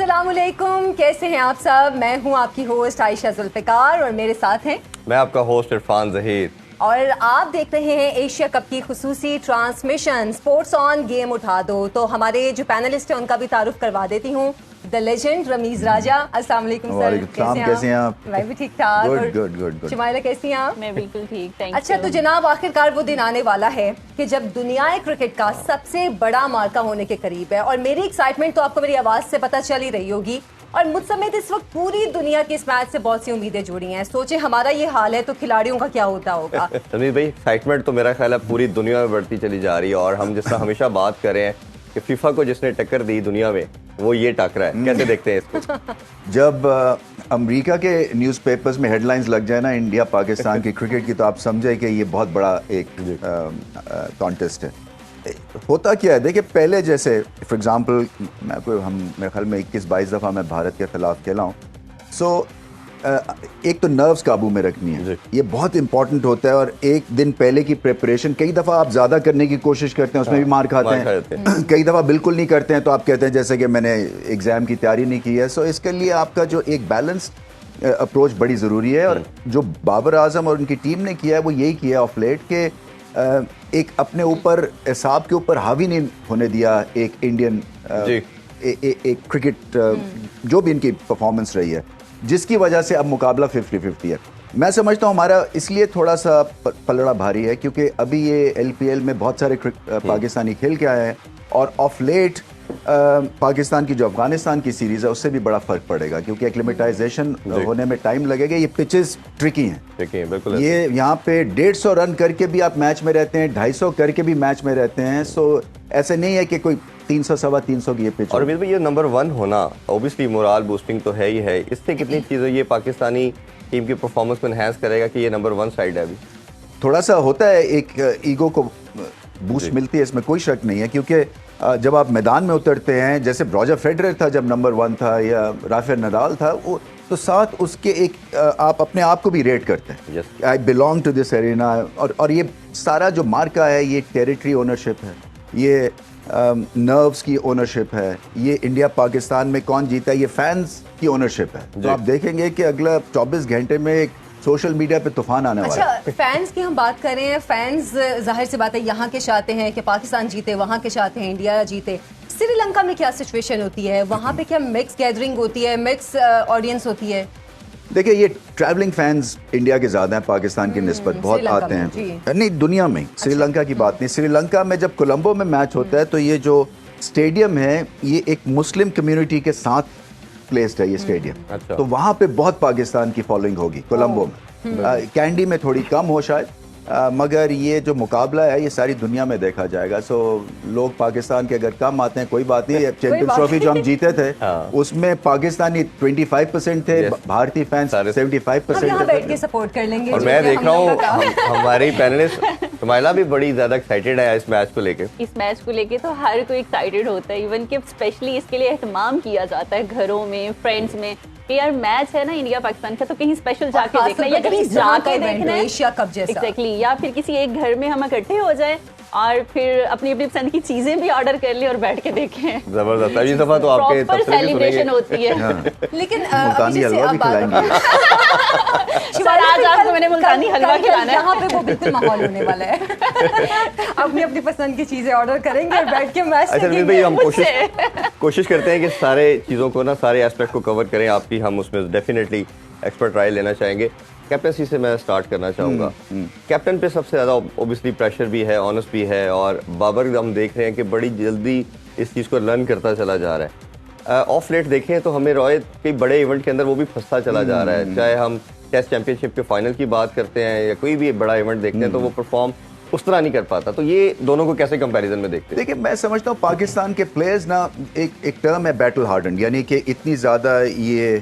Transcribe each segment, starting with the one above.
अस्सलामुअलैकुम, कैसे हैं आप सब। मैं हूं आपकी होस्ट आयशा जुल्फिकार और मेरे साथ हैं मैं आपका होस्ट इरफान ज़हीर और आप देख रहे हैं एशिया कप की खुसूसी ट्रांसमिशन स्पोर्ट्स ऑन गेम उठा दो। तो हमारे जो पैनलिस्ट हैं उनका भी तारुफ करवा देती हूँ। द लेजेंड रमीज राजा, अस्सलाम वालेकुम सर। कैसे हैं आप? मैं भी ठीक ठाक। गुड। शुमाइला कैसी हैं आप? मैं बिल्कुल ठीक, थैंक अच्छा, तो जनाब आखिरकार वो दिन आने वाला है कि जब दुनियाए क्रिकेट का सबसे बड़ा मार्का होने के करीब है और मेरी एक्साइटमेंट तो आपको मेरी आवाज से पता चल ही रही होगी और मुझ समेत इस वक्त पूरी दुनिया की इस मैच से बहुत सी उम्मीदें जुड़ी हैं। सोचे हमारा ये हाल है तो खिलाड़ियों का क्या होता होगा। रमीज भाई, एक्साइटमेंट तो मेरा ख्याल है पूरी दुनिया में बढ़ती चली जा रही है और हम जिस तरह हमेशा बात कर रहे हैं कि फीफा को जिसने टक्कर दी दुनिया में वो ये टक्कर है। कैसे देखते हैं इसको? जब अमेरिका के न्यूज़पेपर्स में हेडलाइंस लग जाए ना इंडिया पाकिस्तान की क्रिकेट की, तो आप समझे कि ये बहुत बड़ा एक कॉन्टेस्ट है। होता क्या है, देखिए पहले जैसे फॉर एग्जांपल मेरे ख्याल में 21-22 दफ़ा मैं भारत के खिलाफ खेला हूँ। सो एक तो नर्व्स काबू में रखनी है, ये बहुत इंपॉर्टेंट होता है। और एक दिन पहले की प्रिपरेशन, कई दफ़ा आप ज़्यादा करने की कोशिश करते हैं, उसमें भी मार खाते हैं। कई दफ़ा बिल्कुल नहीं करते हैं तो आप कहते हैं जैसे कि मैंने एग्ज़ाम की तैयारी नहीं की है। सो इसके लिए आपका जो एक बैलेंस अप्रोच बड़ी ज़रूरी है। और जो बाबर आजम और उनकी टीम ने किया है वो यही किया ऑफ लेट के एक अपने ऊपर हिसाब के ऊपर हावी नहीं होने दिया एक इंडियन एक क्रिकेट जो भी इनकी परफॉर्मेंस रही है, जिसकी वजह से अब मुकाबला 50-50 है। मैं समझता हूँ हमारा इसलिए थोड़ा सा पलड़ा भारी है क्योंकि अभी ये LPL में बहुत सारे पाकिस्तानी खेल के आए हैं और ऑफ लेट पाकिस्तान की जो अफगानिस्तान की सीरीज़ है उससे भी बड़ा फर्क पड़ेगा क्योंकि एक्लिमेटाइजेशन होने में टाइम लगेगा। ये पिचेस ट्रिकी हैं, बिल्कुल। ये यहाँ पे 150 रन करके भी आप मैच में रहते हैं, 250 करके भी मैच में रहते हैं। सो ऐसे नहीं है कि कोई 300-325 की ये पिच। और ये नंबर 1 होना ऑब्वियसली मोरल बूस्टिंग तो है ही है। इससे कितनी चीज़ें ये पाकिस्तानी टीम की परफॉर्मेंस को एनहांस करेगा कि ये नंबर 1 साइड है। अभी थोड़ा सा होता है, एक ईगो को बूस्ट मिलती है, इसमें कोई शक नहीं है। क्योंकि जब आप मैदान में उतरते हैं, जैसे रॉजर फेडरर था जब नंबर 1 था या राफेल नडाल था, वो तो साथ उसके एक आप अपने आप को भी रेट करते हैं, I belong to this arena. और ये सारा जो मार्का है ये टेरिटरी ओनरशिप है, ये नर्व्स की ओनरशिप है, ये इंडिया पाकिस्तान में कौन जीता है ये फैंस की ओनरशिप है। तो आप देखेंगे कि अगला 24 घंटे में एक सोशल मीडिया पे तूफान आने वाला है। अच्छा, फैंस की हम बात कर रहे हैं। फैंस जाहिर सी बात है यहाँ के चाहते हैं कि पाकिस्तान जीते, वहाँ के चाहते हैं इंडिया जीते। श्रीलंका में क्या सिचुएशन होती है? वहाँ पे क्या मिक्स गैदरिंग होती है, मिक्स ऑडियंस होती है? देखिए, ये ट्रैवलिंग फैंस इंडिया के ज़्यादा हैं पाकिस्तान की निस्बत, बहुत आते हैं। नहीं, दुनिया में, श्रीलंका की बात नहीं। श्रीलंका में जब कोलंबो में मैच होता है तो ये जो स्टेडियम है ये एक मुस्लिम कम्युनिटी के साथ प्लेस्ड है ये स्टेडियम। अच्छा। तो वहाँ पे बहुत पाकिस्तान की फॉलोइंग होगी कोलंबो में। कैंडी में थोड़ी कम हो शायद, मगर ये जो मुकाबला है ये सारी दुनिया में देखा जाएगा। सो लोग पाकिस्तान के अगर कम आते हैं कोई बात नहीं। चैंपियंस ट्रॉफी जो हम जीते थे उसमें पाकिस्तानी 25% थे, भारतीय फैंस 75% बैठ के सपोर्ट कर लेंगे। और मैं देख रहा हूँ हमारी पैनलिस्ट सुमाइला भी बड़ी ज्यादा एक्साइटेड है इस मैच को लेके। इस मैच को लेके तो हर कोई एक्साइटेड होता है, इवन कि स्पेशली इसके लिए एहतमाम किया जाता है घरों में, फ्रेंड्स में कि यार मैच है ना इंडिया पाकिस्तान का तो कहीं स्पेशल जाके देखना है या कहीं जाके देखना है, एशिया कप जैसा। एग्जैक्टली। या फिर किसी एक घर में हम इकट्ठे हो जाए और फिर अपनी अपनी पसंद की चीजें भी ऑर्डर कर ले और बैठ के देखें। जबरदस्त। अभी दफा तो आपके प्रॉपर सेलिब्रेशन होती है। लेकिन मुल्तानी हलवा भी खिलाएंगे। आज आपको मैंने मुल्तानी हलवा खिलाना है, यहाँ पे वो बिल्कुल माहौल होने वाला है। अपनी अपनी पसंद की चीजें ऑर्डर करेंगे और बैठ के मैच देखेंगे। हम कोशिश करते हैं कि सारे चीज़ों को ना, सारे एस्पेक्ट को कवर करें आपकी। हम उसमें डेफिनेटली एक्सपर्ट राय लेना चाहेंगे। कैप्टनसी से मैं स्टार्ट करना चाहूँगा। कैप्टन पे सबसे ज़्यादा ऑब्वियसली प्रेशर भी है, ऑनर्स भी है, और बाबर हम देख रहे हैं कि बड़ी जल्दी इस चीज़ को लर्न करता चला जा रहा है। ऑफ लेट देखें तो हमें रॉयत कई बड़े इवेंट के अंदर वो भी फंसता चला जा रहा है। चाहे हम टेस्ट चैंपियनशिप के फाइनल की बात करते हैं या कोई भी बड़ा इवेंट देखते हैं तो वो परफॉर्म उस तरह नहीं कर पाता। तो ये दोनों को कैसे कंपैरिजन में देखते हैं? देखिए, मैं समझता हूँ पाकिस्तान के प्लेयर्स ना, एक टर्म है बैटल हार्डन, यानी कि इतनी ज़्यादा ये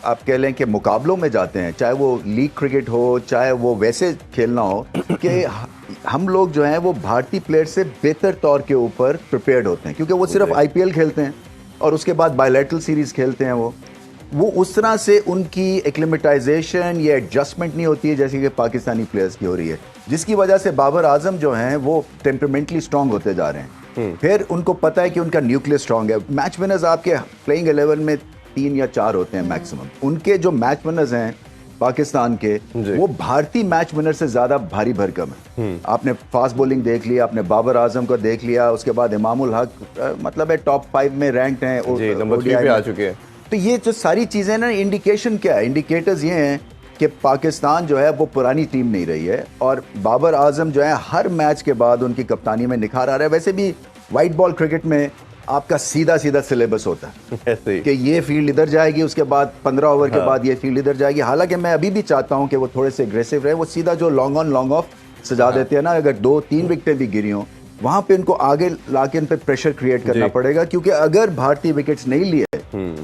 आप कह लें कि मुकाबलों में जाते हैं, चाहे वो लीग क्रिकेट हो चाहे वो वैसे खेलना हो, कि हम लोग जो हैं वो भारतीय प्लेयर से बेहतर तौर के ऊपर प्रिपेयर्ड होते हैं क्योंकि वो सिर्फ IPL खेलते हैं और उसके बाद बायलैटरल सीरीज़ खेलते हैं वो। वो उस तरह से उनकी एक्लिमेटाइजेशन या एडजस्टमेंट नहीं होती है जैसे कि पाकिस्तानी प्लेयर्स की हो रही है, जिसकी वजह से बाबर आजम जो हैं वो टेम्परामेंटली स्ट्रांग होते जा रहे हैं। फिर उनको पता है कि उनका न्यूक्लियस स्ट्रांग है। मैच विनर्स आपके प्लेइंग 11 में 3 या 4 होते हैं मैक्सिमम। उनके जो मैच विनर्स हैं पाकिस्तान के, वो भारतीय मैच विनर से ज्यादा भारी भरकम है। आपने फास्ट बॉलिंग देख लिया, आपने बाबर आजम को देख लिया, उसके बाद इमामुल हक मतलब है टॉप 5 में रैंक्ड हैं, नंबर 3 पे आ चुके हैं। तो ये जो सारी चीजें ना, इंडिकेशन क्या है? इंडिकेटर्स ये हैं कि पाकिस्तान जो है वो पुरानी टीम नहीं रही है, और बाबर आजम जो है हर मैच के बाद उनकी कप्तानी में निखार आ रहा है। वैसे भी वाइट बॉल क्रिकेट में आपका सीधा सीधा सिलेबस होता है कि ये फील्ड इधर जाएगी, उसके बाद 15 ओवर के बाद ये फील्ड इधर जाएगी। हालांकि मैं अभी भी चाहता हूं कि वो थोड़े से एग्रेसिव रहे। वो सीधा जो लॉन्ग ऑन लॉन्ग ऑफ सजा देते हैं ना, अगर 2-3 विकेटें भी गिरी हों, वहां पे उनको आगे लाके इन पे प्रेशर क्रिएट करना पड़ेगा, क्योंकि अगर भारतीय विकेट्स नहीं लिए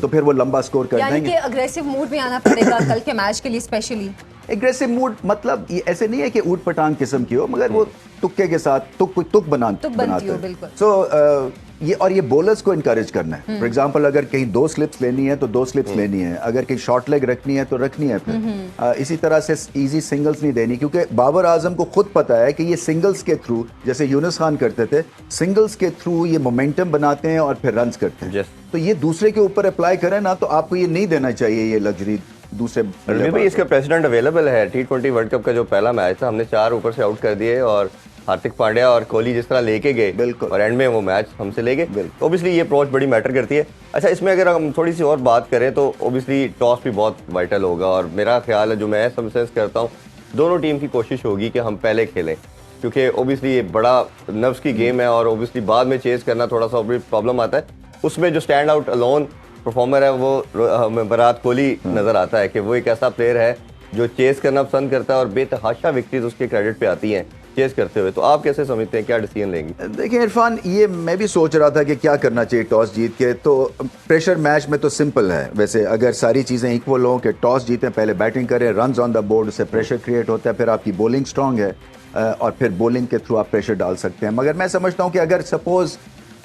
तो फिर वो लंबा स्कोर कर यानी देंगे। कि अग्रेसिव मूड में आना पड़ेगा कल के मैच के लिए स्पेशली। एग्रेसिव मूड मतलब ये ऐसे नहीं है कि ऊट पटांग किस्म की हो, मगर वो तुक्के के साथ तुक बनाते हो, बिल्कुल। सो ये बॉलर्स को इनकरेज करना है। फॉर एग्जांपल अगर कहीं 2 स्लिप्स लेनी है तो 2 स्लिप्स लेनी है, अगर कहीं शॉर्ट लेग रखनी है तो रखनी है। फिर इसी तरह से इजी सिंगल्स नहीं देनी, क्योंकि बाबर आजम को खुद पता है कि ये सिंगल्स के थ्रू, जैसे यूनुस खान करते थे, सिंगल्स के थ्रू ये मोमेंटम बनाते हैं और फिर रन्स करते हैं। तो ये दूसरे के ऊपर अप्लाई करें ना, तो आपको ये नहीं देना चाहिए ये लग्जरी दूसरे। भाई इसका प्रेसिडेंट अवेलेबल है। T20 वर्ल्ड कप का जो पहला मैच था, हमने 4 ऊपर से आउट कर दिए, और हार्दिक पांड्या और कोहली जिस तरह लेके गए, बिल्कुल, और एंड में वो मैच हमसे ले गए। ऑब्वियसली ये अप्रोच बड़ी मैटर करती है। अच्छा, इसमें अगर हम थोड़ी सी और बात करें तो ऑब्वियसली टॉस भी बहुत वाइटल होगा, और मेरा ख्याल है, जो मैं सब सेंस करता हूँ, दोनों टीम की कोशिश होगी कि हम पहले खेलें, क्योंकि ऑब्वियसली ये बड़ा नर्व्स की गेम है, और ऑब्वियसली बाद में चेस करना थोड़ा सा प्रॉब्लम आता है। उसमें जो स्टैंड आउट अलोन परफॉर्मर है वो हमें विराट कोहली नजर आता है कि वो एक ऐसा प्लेयर है जो चेस करना पसंद करता है, और बेतहाशा विकेट्स उसके क्रेडिट पे आती हैं चेस करते हुए। तो आप कैसे समझते हैं, क्या डिसीजन लेंगे? देखिए इरफान, ये मैं भी सोच रहा था कि क्या करना चाहिए टॉस जीत के। तो प्रेशर मैच में तो सिंपल है वैसे, अगर सारी चीज़ें इक्वल हों कि टॉस जीतें, पहले बैटिंग करें, रन्स ऑन द बोर्ड, उससे प्रेशर क्रिएट होता है, फिर आपकी बॉलिंग स्ट्रांग है, और फिर बॉलिंग के थ्रू आप प्रेशर डाल सकते हैं। मगर मैं समझता हूँ कि अगर सपोज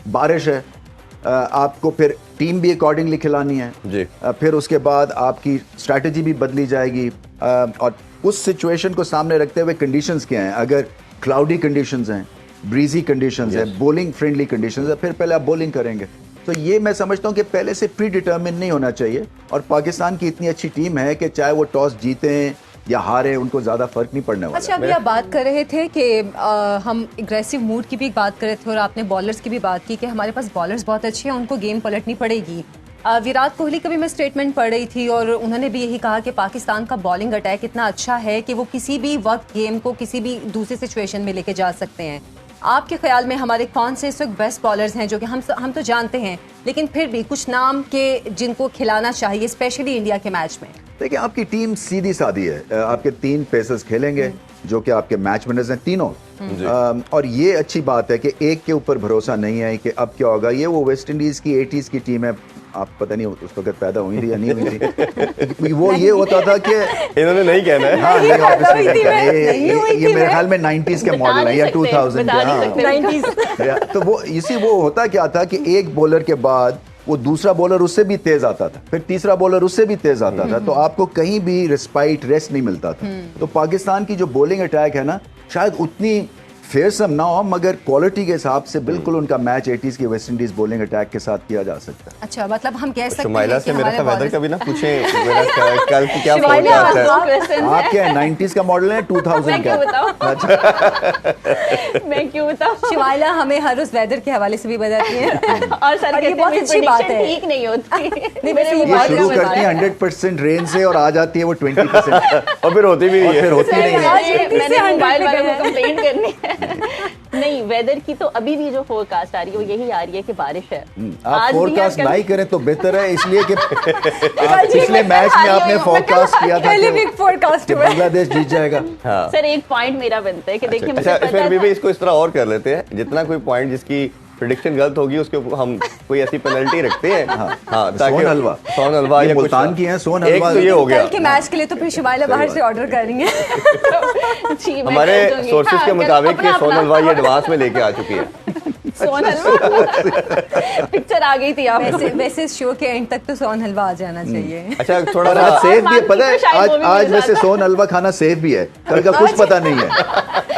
बारिश है, आपको फिर टीम भी अकॉर्डिंगली खिलानी है जी। फिर उसके बाद आपकी स्ट्रैटेजी भी बदली जाएगी, और उस सिचुएशन को सामने रखते हुए कंडीशंस क्या हैं। अगर क्लाउडी कंडीशंस हैं, ब्रीजी कंडीशंस हैं, बॉलिंग फ्रेंडली कंडीशंस है, फिर पहले आप बॉलिंग करेंगे। तो ये मैं समझता हूँ कि पहले से प्री डिटर्मिन नहीं होना चाहिए, और पाकिस्तान की इतनी अच्छी टीम है कि चाहे वो टॉस जीतें या हारे, उनको ज्यादा फर्क नहीं पड़ने वाला। अच्छा, अभी आप बात कर रहे थे कि हम एग्रेसिव मूड की भी बात कर रहे थे, और आपने बॉलर्स की भी बात की कि हमारे पास बॉलर्स बहुत अच्छे हैं, उनको गेम पलटनी पड़ेगी। विराट कोहली का भी मैं स्टेटमेंट पढ़ रही थी, और उन्होंने भी यही कहा कि पाकिस्तान का बॉलिंग अटैक इतना अच्छा है कि वो किसी भी वक्त गेम को किसी भी दूसरी सिचुएशन में लेके जा सकते हैं। आपके ख्याल में हमारे कौन से इस वक्त बेस्ट बॉलर्स हैं, जो कि हम तो जानते हैं, लेकिन फिर भी कुछ नाम के जिनको खिलाना चाहिए स्पेशली इंडिया के मैच में? देखिए आपकी टीम सीधी सादी है, आपके 3 पेसर्स खेलेंगे जो कि आपके मैच विनर्स हैं तीनों, और ये अच्छी बात है कि एक के ऊपर भरोसा नहीं है कि अब क्या होगा। ये वो वेस्ट इंडीज की 80s की टीम है, आप पता नहीं उस वक्त पैदा हुई थी या नहीं हुई थी। वो ये होता था कि इन्होंने नहीं कहना है। हाँ, ये मेरे ख्याल में 90s के मॉडल है या 2000 के। हाँ, तो वो इसी वो होता क्या था कि एक बॉलर के बाद वो दूसरा बॉलर उससे भी तेज आता था, फिर तीसरा बॉलर उससे भी तेज आता था, तो आपको कहीं भी रिस्पाइट रेस्ट नहीं मिलता था। तो पाकिस्तान की जो बॉलिंग अटैक है ना, शायद उतनी फेयरसम ना हो, मगर क्वालिटी के हिसाब से बिल्कुल उनका मैच 80s की वेस्ट इंडीज बॉलिंग अटैक के साथ किया जा सकता है। अच्छा, मतलब हम कह सकते शुमाइला हैं से कि मेरा हमारे वेदर बॉलर्स का भी ना पूछें, मेरा कल की क्या शुमाइला, फोरकास्ट है? आप क्या है 90s का मॉडल है 2000 का? मैं क्यों बताऊं? शिवाला हमें हर उस वेदर के हवाले से भी बताती है, और सर और ये बहुत अच्छी बात है। ठीक नहीं होती। नहीं, वैसे ये ये बात शुरू है, करती है 100% रेन से और आ जाती है वो 20%, और फिर होती भी नहीं और है। फिर होती नहीं है। मैंने मोबाइल वालों को कंप्लेंट करनी है। नहीं, वेदर की तो अभी भी जो फोरकास्ट आ रही है वो यही आ रही है कि बारिश है। आप फोरकास्ट नहीं करें तो बेहतर है, इसलिए कि जी, पिछले मैं मैच में हारी आपने हूँ, फोरकास्ट किया था पहले कि बिग फोरकास्ट हुआ है। बांग्लादेश जीत जाएगा। हाँ। सर एक पॉइंट मेरा बनता है कि देखिए मुझे अच्छा, पता फिर था। भी इसको इस तरह और कर लेते हैं, जितना कोई पॉइंट जिसकी प्रेडिक्शन गलत होगी उसके ऊपर हम कोई ऐसी पेनल्टी रखते हैं। हाँ, सोन हलवा, सोन हलवा ये या कुछ मुल्तान की है सोन एक हलवा। तो ये हो गया। कल के मैच के लिए तो फिर शिवाला बाहर से ऑर्डर कर रही है। जी, मैं हमारे कर दूंगी। सोर्सेज हाँ, के मुताबिक अपना- ये सोन अपना- हलवा ये एडवांस में लेके आ चुकी है। सोन हलवा पिक्चर आ गई थी आप वैसे शो के एंड तक तो सोन हलवा आ जाना चाहिए। अच्छा थोड़ा और आज सा सेफ भी है, पता है शायद वो भी आज मिल वैसे जाता। सोन हलवा खाना सेफ भी है, कल का कुछ पता नहीं है।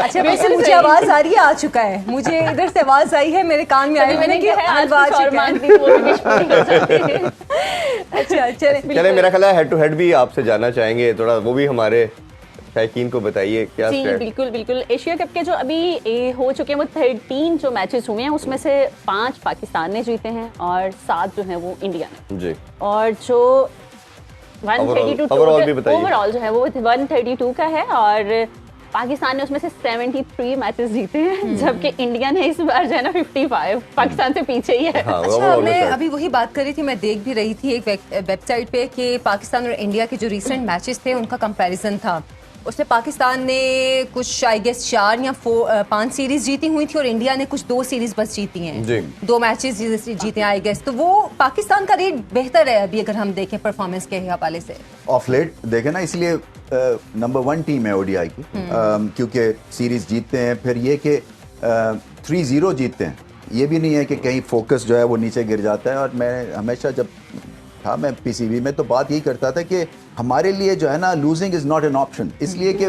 अच्छा वैसे मुझे आवाज आ रही है, आ चुका है, मुझे इधर से आवाज आई है, मेरे कान में आई मैंने कि कहा आज हलवा आ कुछ और चुका है। मांगती तो वो भी विश पूरी हो जाती है। अच्छा चले चले, मेरा ख्याल है हेड टू हेड भी आपसे जानना चाहेंगे, थोड़ा वो भी हमारे शायकीन को बताइए क्या जी स्टैट। बिल्कुल बिल्कुल। एशिया कप के जो अभी हो चुके हैं वो 13 जो मैचेस हुए हैं उसमें से 5 पाकिस्तान ने जीते हैं और 7 जो है वो इंडिया ने। जी और जो 132 overall भी बताइए। ओवरऑल जो है वो 132 का है और पाकिस्तान ने उसमें से 73 मैचेस जीते हैं, जबकि इंडिया ने इस बार जो है ना 55 पाकिस्तान से पीछे ही है। हाँ, वो अच्छा overall मैं में अभी वही बात कर रही थी, मैं देख भी रही थी एक वेबसाइट पे कि पाकिस्तान और इंडिया के जो रीसेंट मैचेस थे उनका कंपैरिजन था। उसमें पाकिस्तान ने कुछ आई गेस 4 या 5 सीरीज जीती हुई थी और इंडिया ने कुछ 2 सीरीज बस जीती हैं, जी। 2 मैचेस जीते हैं आई गेस। तो वो पाकिस्तान का रेट बेहतर है अभी अगर हम देखें परफॉर्मेंस के हवाले से। ऑफ लेट देखे ना, इसलिए नंबर 1 टीम है ओडीआई की, क्योंकि सीरीज जीतते हैं, फिर ये कि 3-0 जीतते हैं, ये भी नहीं है कि कहीं फोकस जो है वो नीचे गिर जाता है। और मैं हमेशा जब था मैं पीसीबी में तो बात यही करता था कि हमारे लिए जो है ना losing is not an option, इसलिए कि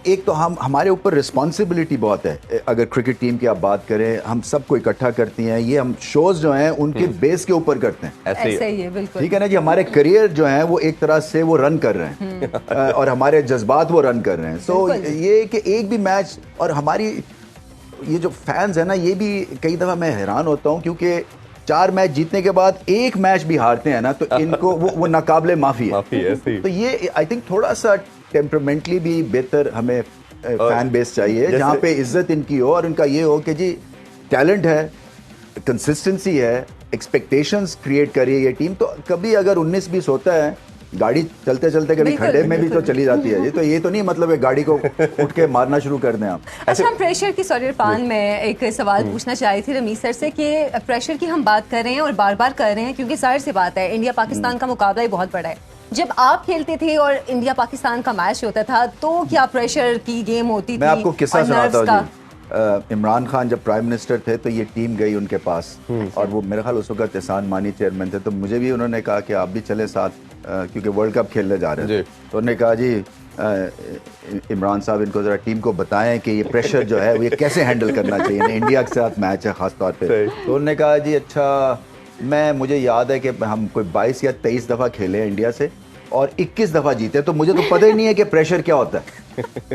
एक तो हमारे ऊपर रिस्पॉन्सिबिलिटी बहुत है। अगर क्रिकेट टीम की आप बात करें, हम सबको इकट्ठा करती हैं, ये हम शोज जो हैं उनके बेस के ऊपर करते हैं, ऐसे ही ऐसा है। ही है बिल्कुल। ठीक है ना जी। हमारे करियर जो है वो एक तरह से वो रन कर रहे हैं और हमारे जज्बात वो रन कर रहे हैं। सो ये कि एक भी मैच, और हमारी ये जो फैंस है ना, ये भी कई दफ़ा मैं हैरान होता हूँ, क्योंकि 4 मैच जीतने के बाद एक मैच भी हारते हैं ना तो इनको वो नाकाबिले माफी है। माफी ऐसे ही। तो ये आई थिंक थोड़ा सा टेम्परामेंटली भी बेहतर हमें फैन बेस चाहिए, जैसे- जहाँ पे इज्जत इनकी हो और इनका ये हो कि जी टैलेंट है, कंसिस्टेंसी है, एक्सपेक्टेशंस क्रिएट करिए ये टीम। तो कभी अगर 19-20 होता है, गाड़ी चलते चलते कभी बिल्कुल, खड्डे में भी तो बिल्कुल। चली जाती है जी। तो ये तो नहीं मतलब है गाड़ी को उठ के मारना शुरू कर दें आप। अच्छा हम प्रेशर की, सॉरी इरफान, मैं एक सवाल पूछना चाह रही थी रमीज सर से कि प्रेशर की हम बात कर रहे हैं और बार बार कर रहे हैं, क्योंकि जाहिर सी बात है इंडिया पाकिस्तान का मुकाबला ही बहुत बड़ा है। जब आप खेलते थे और इंडिया पाकिस्तान का मैच होता था तो क्या प्रेशर की गेम होती थी? मैं आपको किस्सा और सुनाता nerves हूँ का? जी। इमरान खान जब प्राइम मिनिस्टर थे तो ये टीम गई उनके पास, और वो मेरे ख्याल उस वक्त एहसान मानी चेयरमैन थे, तो मुझे भी उन्होंने कहा कि आप भी चले साथ, क्योंकि वर्ल्ड कप खेलने जा रहे जी। थे। तो उन्होंने कहा जी इमरान साहब इनको ज़रा टीम को बताएं कि ये प्रेशर जो है वो ये कैसे हैंडल करना चाहिए, इंडिया के साथ मैच है ख़ास तौर पे। सही। तो उन्होंने कहा जी अच्छा, मुझे याद है कि हम कोई 22 या 23 दफ़ा खेले हैं इंडिया से और 21 दफ़ा जीते, तो मुझे तो पता ही नहीं है कि प्रेशर क्या होता है।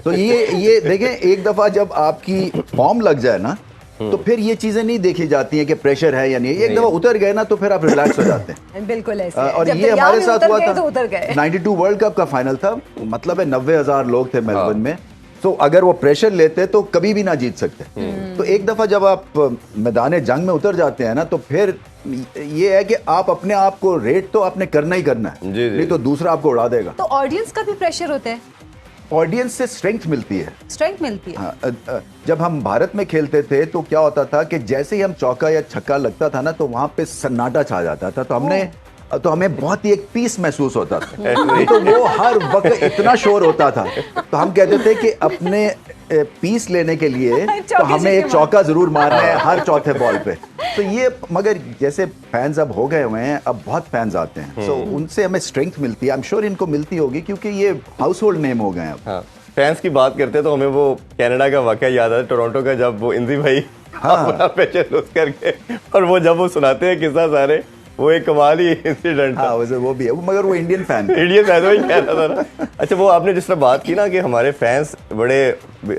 तो ये देखें, एक दफ़ा जब आपकी फॉर्म लग जाए ना तो फिर ये चीज़ें नहीं देखी जाती हैं कि प्रेशर है या नहीं। एक दफ़ा उतर गए ना तो फिर आप रिलैक्स हो जाते हैं। बिल्कुल ऐसे है। और जब ये दरिया हमारे में साथ उतर हुआ गए था। तो उतर गए। 92 वर्ल्ड कप का फाइनल था, मतलब है 90,000 लोग थे मेलबर्न में। तो अगर वो प्रेशर लेते तो कभी भी ना जीत सकते। तो एक दफा जब आप मैदान जंग में उतर जाते हैं ना तो फिर ये है कि आप अपने आप को रेट तो आपने करना ही करना है, जी, जी। नहीं तो दूसरा आपको उड़ा देगा। तो ऑडियंस का भी प्रेशर होता है, ऑडियंस से स्ट्रेंथ मिलती है। स्ट्रेंथ मिलती है। हाँ, जब हम भारत में खेलते थे तो क्या होता था कि जैसे ही हम चौका या छक्का लगता था ना तो वहां पे सन्नाटा छा जाता था। तो हमें बहुत ही एक पीस महसूस होता था। नहीं तो वो हर वक्त इतना शोर होता था, तो हम कहते थे कि अपने पीस लेने के लिए तो हमें एक चौका जरूर मारना है हर चौथे बॉल पे। तो ये, मगर जैसे फैंस अब हो गए हुए हैं, अब बहुत फैंस आते हैं, तो उनसे हमें स्ट्रेंथ मिलती है। आई एम श्योर इनको मिलती होगी क्योंकि ये हाउस होल्ड नेम हो गए हैं अब। हाँ, फैंस की बात करते हैं तो हमें वो कनाडा का वाकया याद आता है, टोरंटो का, जब वो इंजी भाई अपना प्रेशर लूज करके, और वो जब वो सुनाते हैं किस्सा सारे, वो एक कमाल ही इंसिडेंट था। हाँ, वो भी है, मगर वो इंडियन फैन है। इंडियन फैन वही कह रहा था ना। अच्छा, वो आपने जिस तरह बात की ना कि हमारे फैंस बड़े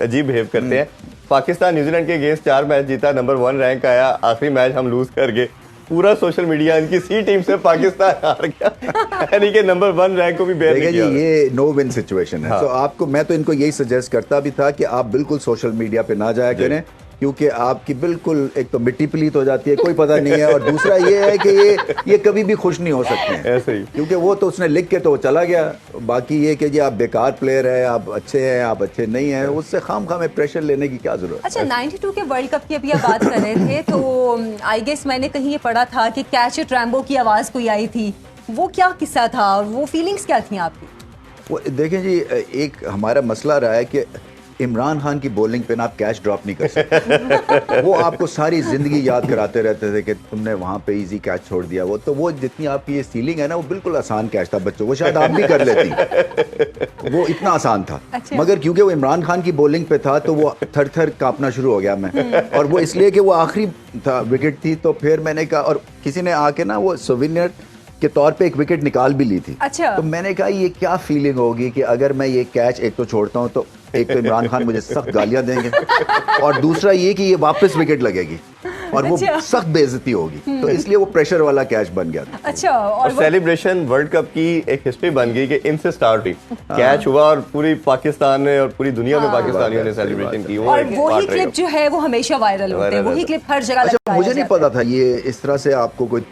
अजीब बिहेव करते हैं। पाकिस्तान न्यूजीलैंड के अगेंस्ट 4 मैच जीता, नंबर 1 रैंक आया, आखिरी मैच हम लूज कर गए, पूरा सोशल मीडिया इनकी सी टीम से पाकिस्तान हार गया, यानी कि नंबर 1 रैंक को भी बेयर देखिए नहीं जी, किया। ये नो विन सिचुएशन है। हाँ। तो आपको, मैं तो इनको यही सजेस्ट करता भी था कि आप बिल्कुल सोशल मीडिया पे ना जाया करें, क्योंकि आपकी बिल्कुल एक तो मिट्टी पलीत हो जाती है, कोई पता नहीं है, और दूसरा ये है कि ये कभी भी खुश नहीं हो सकते हैं। ऐसे ही। क्योंकि वो तो उसने लिख के तो चला गया, बाकी ये कि जी आप बेकार प्लेयर हैं, आप अच्छे हैं, आप अच्छे नहीं हैं, उससे खामखा में प्रेशर लेने की क्या जरूरत। अच्छा, 92 के वर्ल्ड कप की अभी आप बात कर रहे थे, तो आई गेस मैंने कहीं ये पढ़ा था कि कैच इट रैम्बो की आवाज़ कोई आई थी, वो क्या किस्सा था और वो फीलिंग्स क्या थी आपकी? वो देखें जी, एक हमारा मसला रहा है कि इमरान खान की बॉलिंग पे ना आप कैच ड्रॉप नहीं कर सकते। वो आपको सारी जिंदगी याद कराते रहते थे कि तुमने वहां पे इजी कैच छोड़ दिया। वो तो वो जितनी आपकी ये सीलिंग है ना, वो बिल्कुल आसान कैच था बच्चों, वो शायद आप भी कर लेती, वो इतना आसान था। अच्छा। मगर क्योंकि वो इमरान खान की बॉलिंग पे था तो वो थर थर कांपना शुरू हो गया मैं, और वो इसलिए कि वो आखिरी था विकेट थी। तो फिर मैंने कहा, और किसी ने आके ना वो सोविनियर के तौर पे एक विकेट निकाल भी ली थी। अच्छा। तो मैंने कहा ये क्या फीलिंग होगी कि अगर मैं ये कैच एक तो छोड़ता हूँ तो एक तो इमरान खान मुझे सख्त गालियां देंगे, और दूसरा ये कि ये वापस विकेट लगेगी और वो अच्छा। सख्त बेइज्जती होगी। तो इसलिए वो प्रेशर वाला कैच बन गया था। अच्छा। और सेलिब्रेशन वर्ल्ड कप की एक हिस्ट्री बन गई कि इनसे स्टार्ट हुई, कैच हुआ और पूरी पाकिस्तान ने और पूरी दुनिया में पाकिस्तानियों ने सेलिब्रेशन की। और वही क्लिप जो है वो हमेशा वायरल होते हैं, वही क्लिप हर जगह अच्छा, लगाया मुझे नहीं जाता है। पता था ये इस तरह से आपको कोई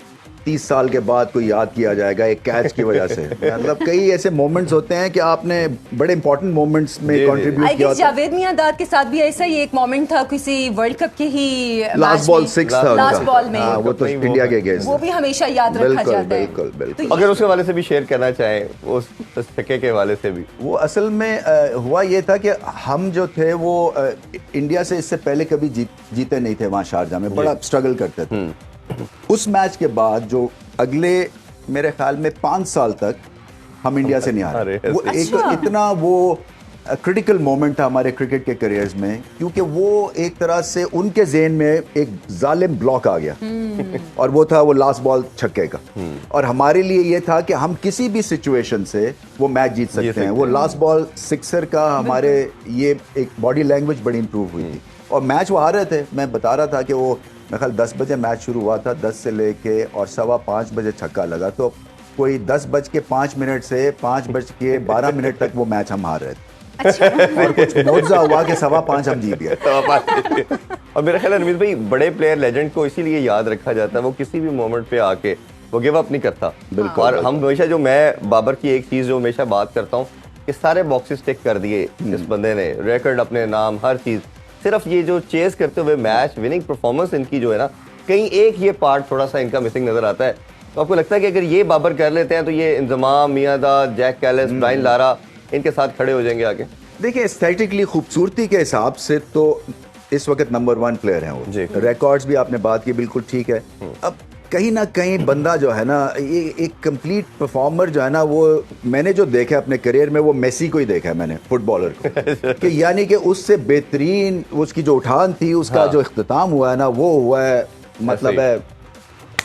30 साल के बाद कोई याद किया जाएगा एक कैच की वजह से। मतलब कई ऐसे मोमेंट्स होते हैं कि आपने बड़े इंपॉर्टेंट मोमेंट्स में कंट्रीब्यूट आई किया गेस होता है। जावेद मियांदाद के साथ भी ऐसा ही एक मोमेंट था किसी वर्ल्ड कप के ही लास्ट बॉल 6 था लास्ट उनका। बॉल में। हाँ, वो तो इंडिया के अगेंस्ट वो भी हमेशा याद रखा बिल्कुल जाता है। बिल्कुल बिल्कुल। तो अगर उसके हवाले से भी शेयर करना चाहें, उस छक्के के हवाले से भी। वो असल में हुआ ये था कि हम जो थे वो इंडिया से इससे पहले कभी जीते नहीं थे वहाँ शारजा में, बड़ा स्ट्रगल करते थे। उस मैच के बाद जो अगले मेरे ख्याल में 5 साल तक हम इंडिया से नहीं आ रहे, वो एक अच्छा। इतना वो क्रिटिकल मोमेंट था हमारे क्रिकेट के करियर्स में, क्योंकि वो एक तरह से उनके ज़हन में एक जालिम ब्लॉक आ गया, और वो था वो लास्ट बॉल छक्के का। और हमारे लिए ये था कि हम किसी भी सिचुएशन से वो मैच जीत सकते हैं। वो लास्ट बॉल सिक्सर का हमारे ये एक बॉडी लैंग्वेज बड़ी इंप्रूव हुई थी, और मैच वो हार रहे थे। मैं बता रहा था कि वो मेरे ख्याल 10 बजे मैच शुरू हुआ था, 10 से लेके और 5:15 बजे छक्का लगा, तो कोई 10:05 से 5:12 तक वो मैच हम हार रहे थे। और कुछ मोजा हुआ कि 5:15 हम जीत गए। और मेरा ख्याल है रमीज भाई, बड़े प्लेयर लेजेंड को इसीलिए याद रखा जाता है, वो किसी भी मोमेंट पे आके वो गिव अप नहीं करता। बिल्कुल। और हम हमेशा, जो मैं बाबर की एक चीज़ जो हमेशा बात करता हूँ कि सारे बॉक्सेस टिक कर दिए इस बंदे ने, रिकॉर्ड अपने नाम, हर चीज़। सिर्फ ये जो चेस करते हुए मैच विनिंग परफॉर्मेंस इनकी जो है ना, कहीं एक ये पार्ट थोड़ा सा इनका मिसिंग नजर आता है। तो आपको लगता है कि अगर ये बाबर कर लेते हैं तो ये Inzamam, Miandad, Jack Kallis, Brian Lara इनके साथ खड़े हो जाएंगे आगे? देखिए, एस्थेटिकली खूबसूरती के हिसाब से तो इस वक्त नंबर 1 प्लेयर हैं वो। रिकॉर्ड्स भी आपने बात की, बिल्कुल ठीक है। अब कहीं ना कहीं बंदा जो है ना, ये एक कंप्लीट परफॉर्मर जो है ना, वो मैंने जो देखा है अपने करियर में, वो मेसी को ही देखा है मैंने, फुटबॉलर को। कि यानी कि उससे बेहतरीन उसकी जो उठान थी, उसका जो इख्तिताम हुआ है ना, वो हुआ है मतलब है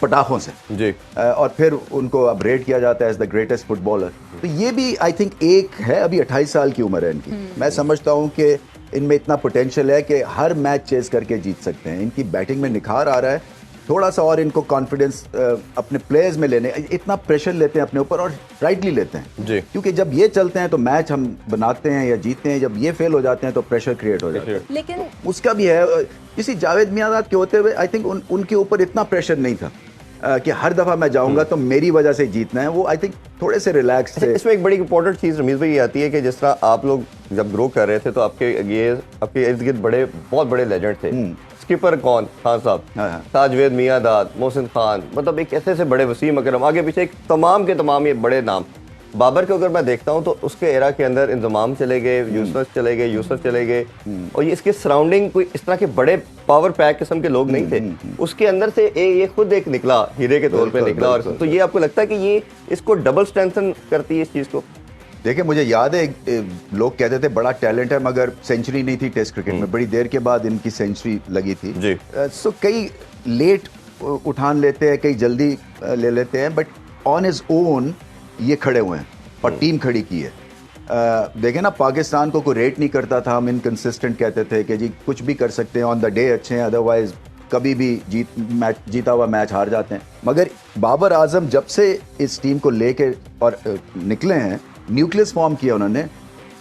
पटाखों से जी। और फिर उनको अब रेट किया जाता है एज द ग्रेटेस्ट फुटबॉलर। तो ये भी आई थिंक एक है, अभी 28 साल की उम्र है इनकी। मैं समझता हूँ कि इनमें इतना पोटेंशियल है कि हर मैच चेस करके जीत सकते हैं। इनकी बैटिंग में निखार आ रहा है, थोड़ा सा और इनको कॉन्फिडेंस अपने प्लेयर्स में लेने, इतना प्रेशर लेते हैं अपने ऊपर, और राइटली लेते हैं जी। क्योंकि जब ये चलते हैं तो मैच हम बनाते हैं या जीतते हैं, जब ये फेल हो जाते हैं तो प्रेशर क्रिएट हो जाता है। लेकिन उसका भी है, किसी जावेद मियांदाद के होते हुए आई थिंक उनके ऊपर इतना प्रेशर नहीं था कि हर दफा मैं जाऊंगा तो मेरी वजह से जीतना है। वो आई थिंक थोड़े से रिलैक्स थे। इसमें एक बड़ी इंपॉर्टेंट चीज़ रमीज भाई ये आती है कि जिस तरह आप लोग जब ग्रो कर रहे थे तो आपके इर्द गिर्द बहुत बड़े लेजेंड थे। स्कीपर कौन? खान साहब, ताजवेद मियांदाद, मोहसिन खान, मतलब एक ऐसे बड़े, वसीम अकरम, आगे पीछे एक तमाम के तमाम ये बड़े नाम। बाबर को अगर मैं देखता हूं तो उसके एरा के अंदर इंजमाम चले गए, यूसुफ चले गए, यूसुफ चले गए, और ये इसके सराउंडिंग कोई इस तरह के बड़े पावर पैक किस्म के लोग नहीं थे। उसके अंदर से ये खुद एक निकला, हीरे के तौर पे निकला। और तो ये आपको लगता है कि ये इसको डबल स्ट्रेंथन करती है इस चीज़ को? देखिए, मुझे याद है लोग कहते थे बड़ा टैलेंट है, मगर सेंचुरी नहीं थी टेस्ट क्रिकेट में। बड़ी देर के बाद इनकी सेंचुरी लगी थी जी। सो कई लेट उठान लेते हैं, कई जल्दी ले लेते हैं, बट ऑन हिज ओन ये खड़े हुए हैं और टीम खड़ी की है। देखें ना, पाकिस्तान को कोई रेट नहीं करता था, हम इनकंसिस्टेंट कहते थे कि जी कुछ भी कर सकते हैं, ऑन द डे अच्छे हैं, अदरवाइज कभी भी जीता हुआ मैच हार जाते हैं। मगर बाबर आजम जब से इस टीम को लेके और निकले हैं, न्यूक्लियस फॉर्म किया उन्होंने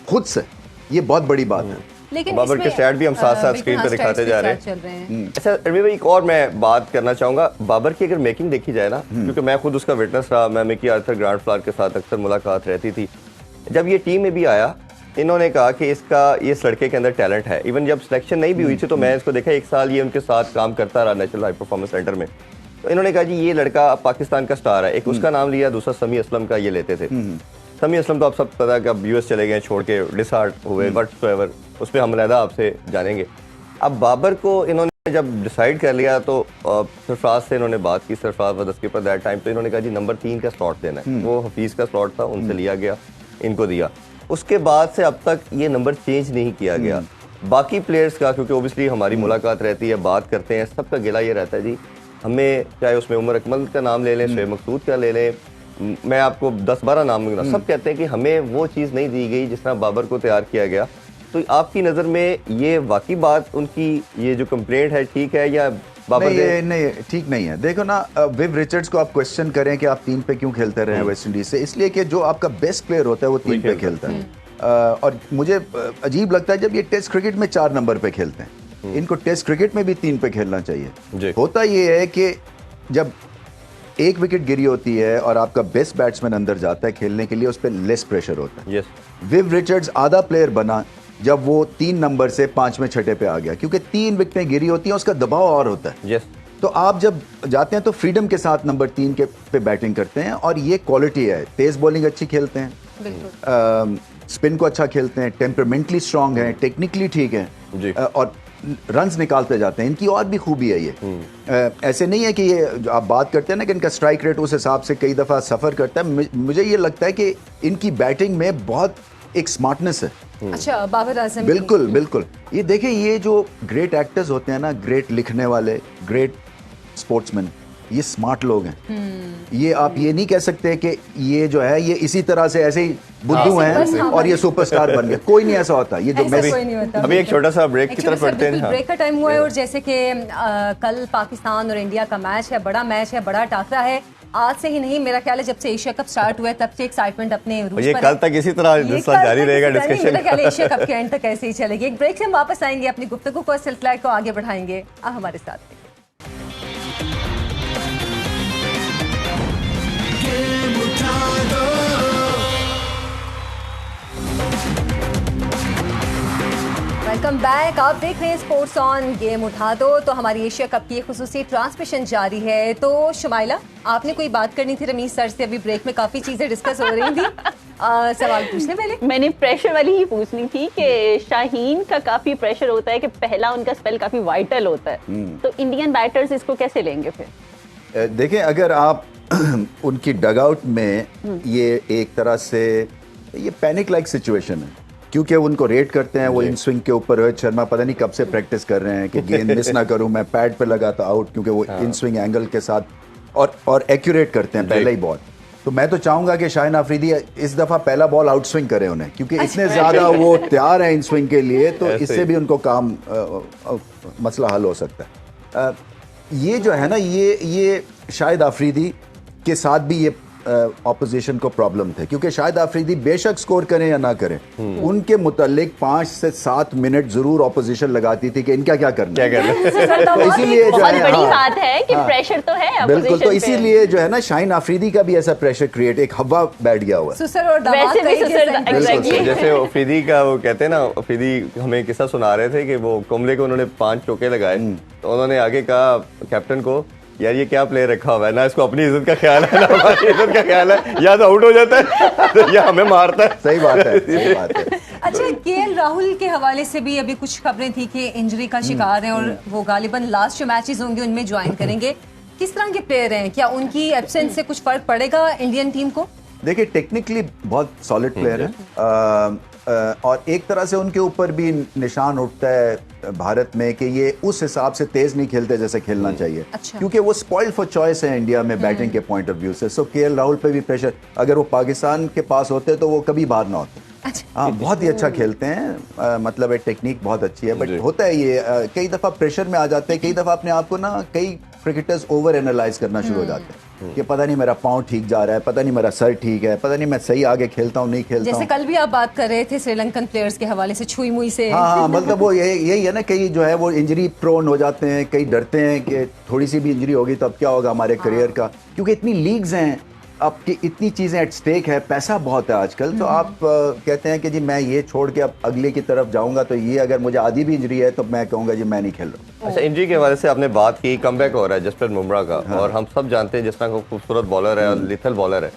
खुद से, ये बहुत बड़ी बात है। लेकिन बाबर के स्टैट भी हम साथ साथ स्क्रीन पे दिखाते जा रहे हैं। अच्छा रमी भाई, एक और मैं बात करना चाहूंगा, बाबर की अगर मेकिंग देखी जाए ना, क्योंकि मैं खुद उसका विटनेस रहा, मैं मिकी आर्थर ग्रांड फ्लावर के साथ अक्सर मुलाकात रहती थी। जब ये टीम में भी आया, इन्होंने कहा कि इस लड़के के अंदर टैलेंट है। इवन जब सिलेक्शन नहीं भी हुई थी तो मैं इसको देखा, 1 साल ये उनके साथ काम करता रहा नेशनल हाई परफॉर्मेंस सेंटर में। तो इन्होंने कहा जी ये लड़का पाकिस्तान का स्टार है। एक उसका नाम लिया, दूसरा समी असलम का ये लेते थे। समी असलम तो आप सब पता है कि अब यूएस चले गए छोड़ के, डिसहार्ट हुए, व्हाटसोएवर। उस पर हम अलहदा आपसे जानेंगे। अब बाबर को इन्होंने जब डिसाइड कर लिया तो सरफराज से इन्होंने बात की, सरफराज वाज उसके ऊपर दैट टाइम, तो इन्होंने कहा जी नंबर 3 का स्लॉट देना है। वो हफीज़ का स्लॉट था, उनसे लिया गया, इनको दिया। उसके बाद से अब तक ये नंबर चेंज नहीं किया गया। बाकी प्लेयर्स का, क्योंकि ओबियसली हमारी मुलाकात रहती है, बात करते हैं, सबका गिला ये रहता है जी हमें, चाहे उसमें उमर अकमल का नाम ले लें, शोएब मकसूद का ले लें, मैं आपको 10-12 नाम दूंगा, सब कहते हैं कि हमें वो चीज़ नहीं दी गई जिस तरह बाबर को तैयार किया गया। तो आपकी नज़र में ये वाकई बात, उनकी ये जो कंप्लेंट है ठीक है या बाबर नहीं ठीक नहीं है। देखो ना, विव रिचर्ड्स को आप क्वेश्चन करें कि आप 3 पे क्यों खेलते रहे हैं वेस्ट इंडीज से, इसलिए कि जो आपका बेस्ट प्लेयर होता है वो 3 पे खेलता है। और मुझे अजीब लगता है जब ये टेस्ट क्रिकेट में 4 नंबर पे खेलते हैं, इनको टेस्ट क्रिकेट में भी 3 पे खेलना चाहिए। होता ये है कि जब एक विकेट गिरी होती है और आपका बेस्ट बैट्समैन अंदर जाता है खेलने के लिए, उस पर लेस प्रेशर होता है। विव रिचर्ड्स आधा प्लेयर बना जब वो 3 नंबर से 5वें छठे पे आ गया, क्योंकि 3 विकेटें गिरी होती हैं, उसका दबाव और होता है। तो आप जब जाते हैं तो फ्रीडम के साथ नंबर 3 के पे बैटिंग करते हैं, और ये क्वालिटी है। तेज बॉलिंग अच्छी खेलते हैं, स्पिन को अच्छा खेलते हैं, टेम्परामेंटली स्ट्रांग है, टेक्निकली ठीक है, और रन्स निकालते जाते हैं। इनकी और भी खूबी है ये। ऐसे नहीं है कि ये जो आप बात करते हैं ना कि इनका स्ट्राइक रेट उस हिसाब से कई दफ़ा सफ़र करता है। मुझे ये लगता है कि इनकी बैटिंग में बहुत एक स्मार्टनेस है। अच्छा, बाबर आजम बिल्कुल बिल्कुल। ये देखिए, ये जो ग्रेट एक्टर्स होते हैं ना, ग्रेट लिखने वाले, ग्रेट स्पोर्ट्समैन, ये स्मार्ट लोग हैं। ये आप ये नहीं कह सकते कि ये जो है ये इसी तरह से ऐसे ही बुद्धू हैं और ये सुपरस्टार बन गए। कोई नहीं ऐसा होता। ये जो अभी एक छोटा सा ब्रेक की तरफ पढ़ते हैं। ब्रेक का टाइम हुआ है, और जैसे कि कल पाकिस्तान और इंडिया का मैच है, बड़ा मैच है, बड़ा टाकरा है। आज से ही नहीं, मेरा ख्याल है जब से एशिया कप स्टार्ट हुआ है तब से एक्साइटमेंट अपने रूप पर ये कल तक इसी तरह जारी रहेगा डिस्कशन। मेरा ख्याल है एशिया कप के एंड तक ऐसे ही चलेगी। एक ब्रेक से हम वापस आएंगे, अपनी गुफ्तगू को, सिलसिला को आगे बढ़ाएंगे। आप हमारे साथ वेलकम बैक। आप देख रहे हैं स्पोर्ट्स ऑन, गेम उठा दो। तो हमारी एशिया कप की खुसूसी ट्रांसमिशन जारी है। तो शुमाइला, आपने कोई बात करनी थी रमीज सर से, अभी ब्रेक में काफी चीजें डिस्कस हो रही थी। सवाल पूछने पहले मैंने प्रेशर वाली ही पूछनी थी कि शाहीन का काफी प्रेशर होता है कि पहला उनका स्पेल काफी वाइटल होता है, तो इंडियन बैटर्स इसको कैसे लेंगे फिर? देखें, अगर आप उनकी डगआउट में ये एक तरह से ये पैनिक लाइक सिचुएशन है, क्योंकि उनको रेट करते हैं। वो इन स्विंग के ऊपर रोहित शर्मा पता नहीं कब से प्रैक्टिस कर रहे हैं कि गेंद मिस ना करूं, मैं पैड पे लगाता आउट, क्योंकि वो इन स्विंग एंगल के साथ और एक्यूरेट करते हैं पहला ही बॉल। तो मैं तो चाहूंगा कि शाहीन अफरीदी इस दफा पहला बॉल आउट स्विंग करे उन्हें, क्योंकि इतने ज्यादा वो तैयार है इन स्विंग के लिए, तो इससे भी उनको काम मसला हल हो सकता है। ये जो है ना, ये शाहिद अफरीदी के साथ भी ये ऑपोजिशन को प्रॉब्लम थे, क्योंकि शाहिद अफरीदी बेशक स्कोर करें या ना करें, उनके मुतालिक 5 से 7 मिनट जरूर ऑपोजिशन लगाती थी कि इनका क्या करना है। तो इसीलिए जो है, बड़ी बात है कि प्रेशर तो है बिल्कुल, तो इसीलिए जो है ना, शाहीन अफरीदी का भी ऐसा प्रेशर क्रिएट, एक हवा बैठ गया हुआ है। जैसे अफरीदी का वो कहते हैं ना, अफरीदी हमें किस्सा सुना रहे थे कि वो कुंबले को उन्होंने 5 चौके लगाए, तो उन्होंने आगे कहा कैप्टन को, यार ये क्या प्लेयर रखा हुआ है ना, इसको अपनी इज्जत का ख्याल है ना हमारी इज्जत का ख्याल है, या तो आउट हो जाता है या हमें मारता है। सही बात है, सही बात है। अच्छा, केएल राहुल के हवाले से भी अभी कुछ खबरें थी कि इंजरी का शिकार है और वो गालिबन लास्ट जो मैचेस होंगे उनमें ज्वाइन करेंगे। किस तरह के प्लेयर हैं, क्या उनकी एब्सेंस से कुछ फर्क पड़ेगा इंडियन टीम को? देखिए, टेक्निकली बहुत सॉलिड प्लेयर है, और एक तरह से उनके ऊपर भी निशान उठता है भारत में कि ये उस हिसाब से तेज नहीं खेलते जैसे खेलना चाहिए। अच्छा। क्योंकि वो स्पॉइल्ड फॉर चॉइस है इंडिया में बैटिंग के पॉइंट ऑफ व्यू से। सो केएल राहुल पे भी प्रेशर, अगर वो पाकिस्तान के पास होते तो वो कभी बाहर ना होते। अच्छा। हाँ, बहुत ही अच्छा खेलते हैं, मतलब टेक्निक बहुत अच्छी है, बट होता है ये कई दफा प्रेशर में आ जाते हैं, कई दफा अपने आप को ना कई क्रिकेटर्स ओवर एनालाइज करना शुरू हो जाते हैं कि पता नहीं मेरा पाँव ठीक जा रहा है, पता नहीं मेरा सर ठीक है, पता नहीं मैं सही आगे खेलता हूँ नहीं खेलता हूँ। जैसे कल भी आप बात कर रहे थे श्रीलंकन प्लेयर्स के हवाले से, छुई मुई से। हाँ, मतलब वो यही है ना, कई जो है वो इंजरी प्रोन हो जाते हैं, कई डरते हैं कि थोड़ी सी भी इंजरी होगी तो अब क्या होगा हमारे करियर का, क्योंकि इतनी लीग्स हैं, आपकी इतनी चीजें एट स्टेक है, पैसा बहुत है आजकल। तो आप कहते हैं कि जी मैं ये छोड़ के अब अगले की तरफ जाऊंगा, तो ये अगर मुझे आधी भी इंजरी है तो मैं कहूंगा जी मैं नहीं खेल रहा। अच्छा, इंजरी के हवाले से आपने बात की, कमबैक हो रहा है जसप्रीत बुमराह का, और हम सब जानते हैं जिस तरह का खूबसूरत बॉलर है और लिथल बॉलर है।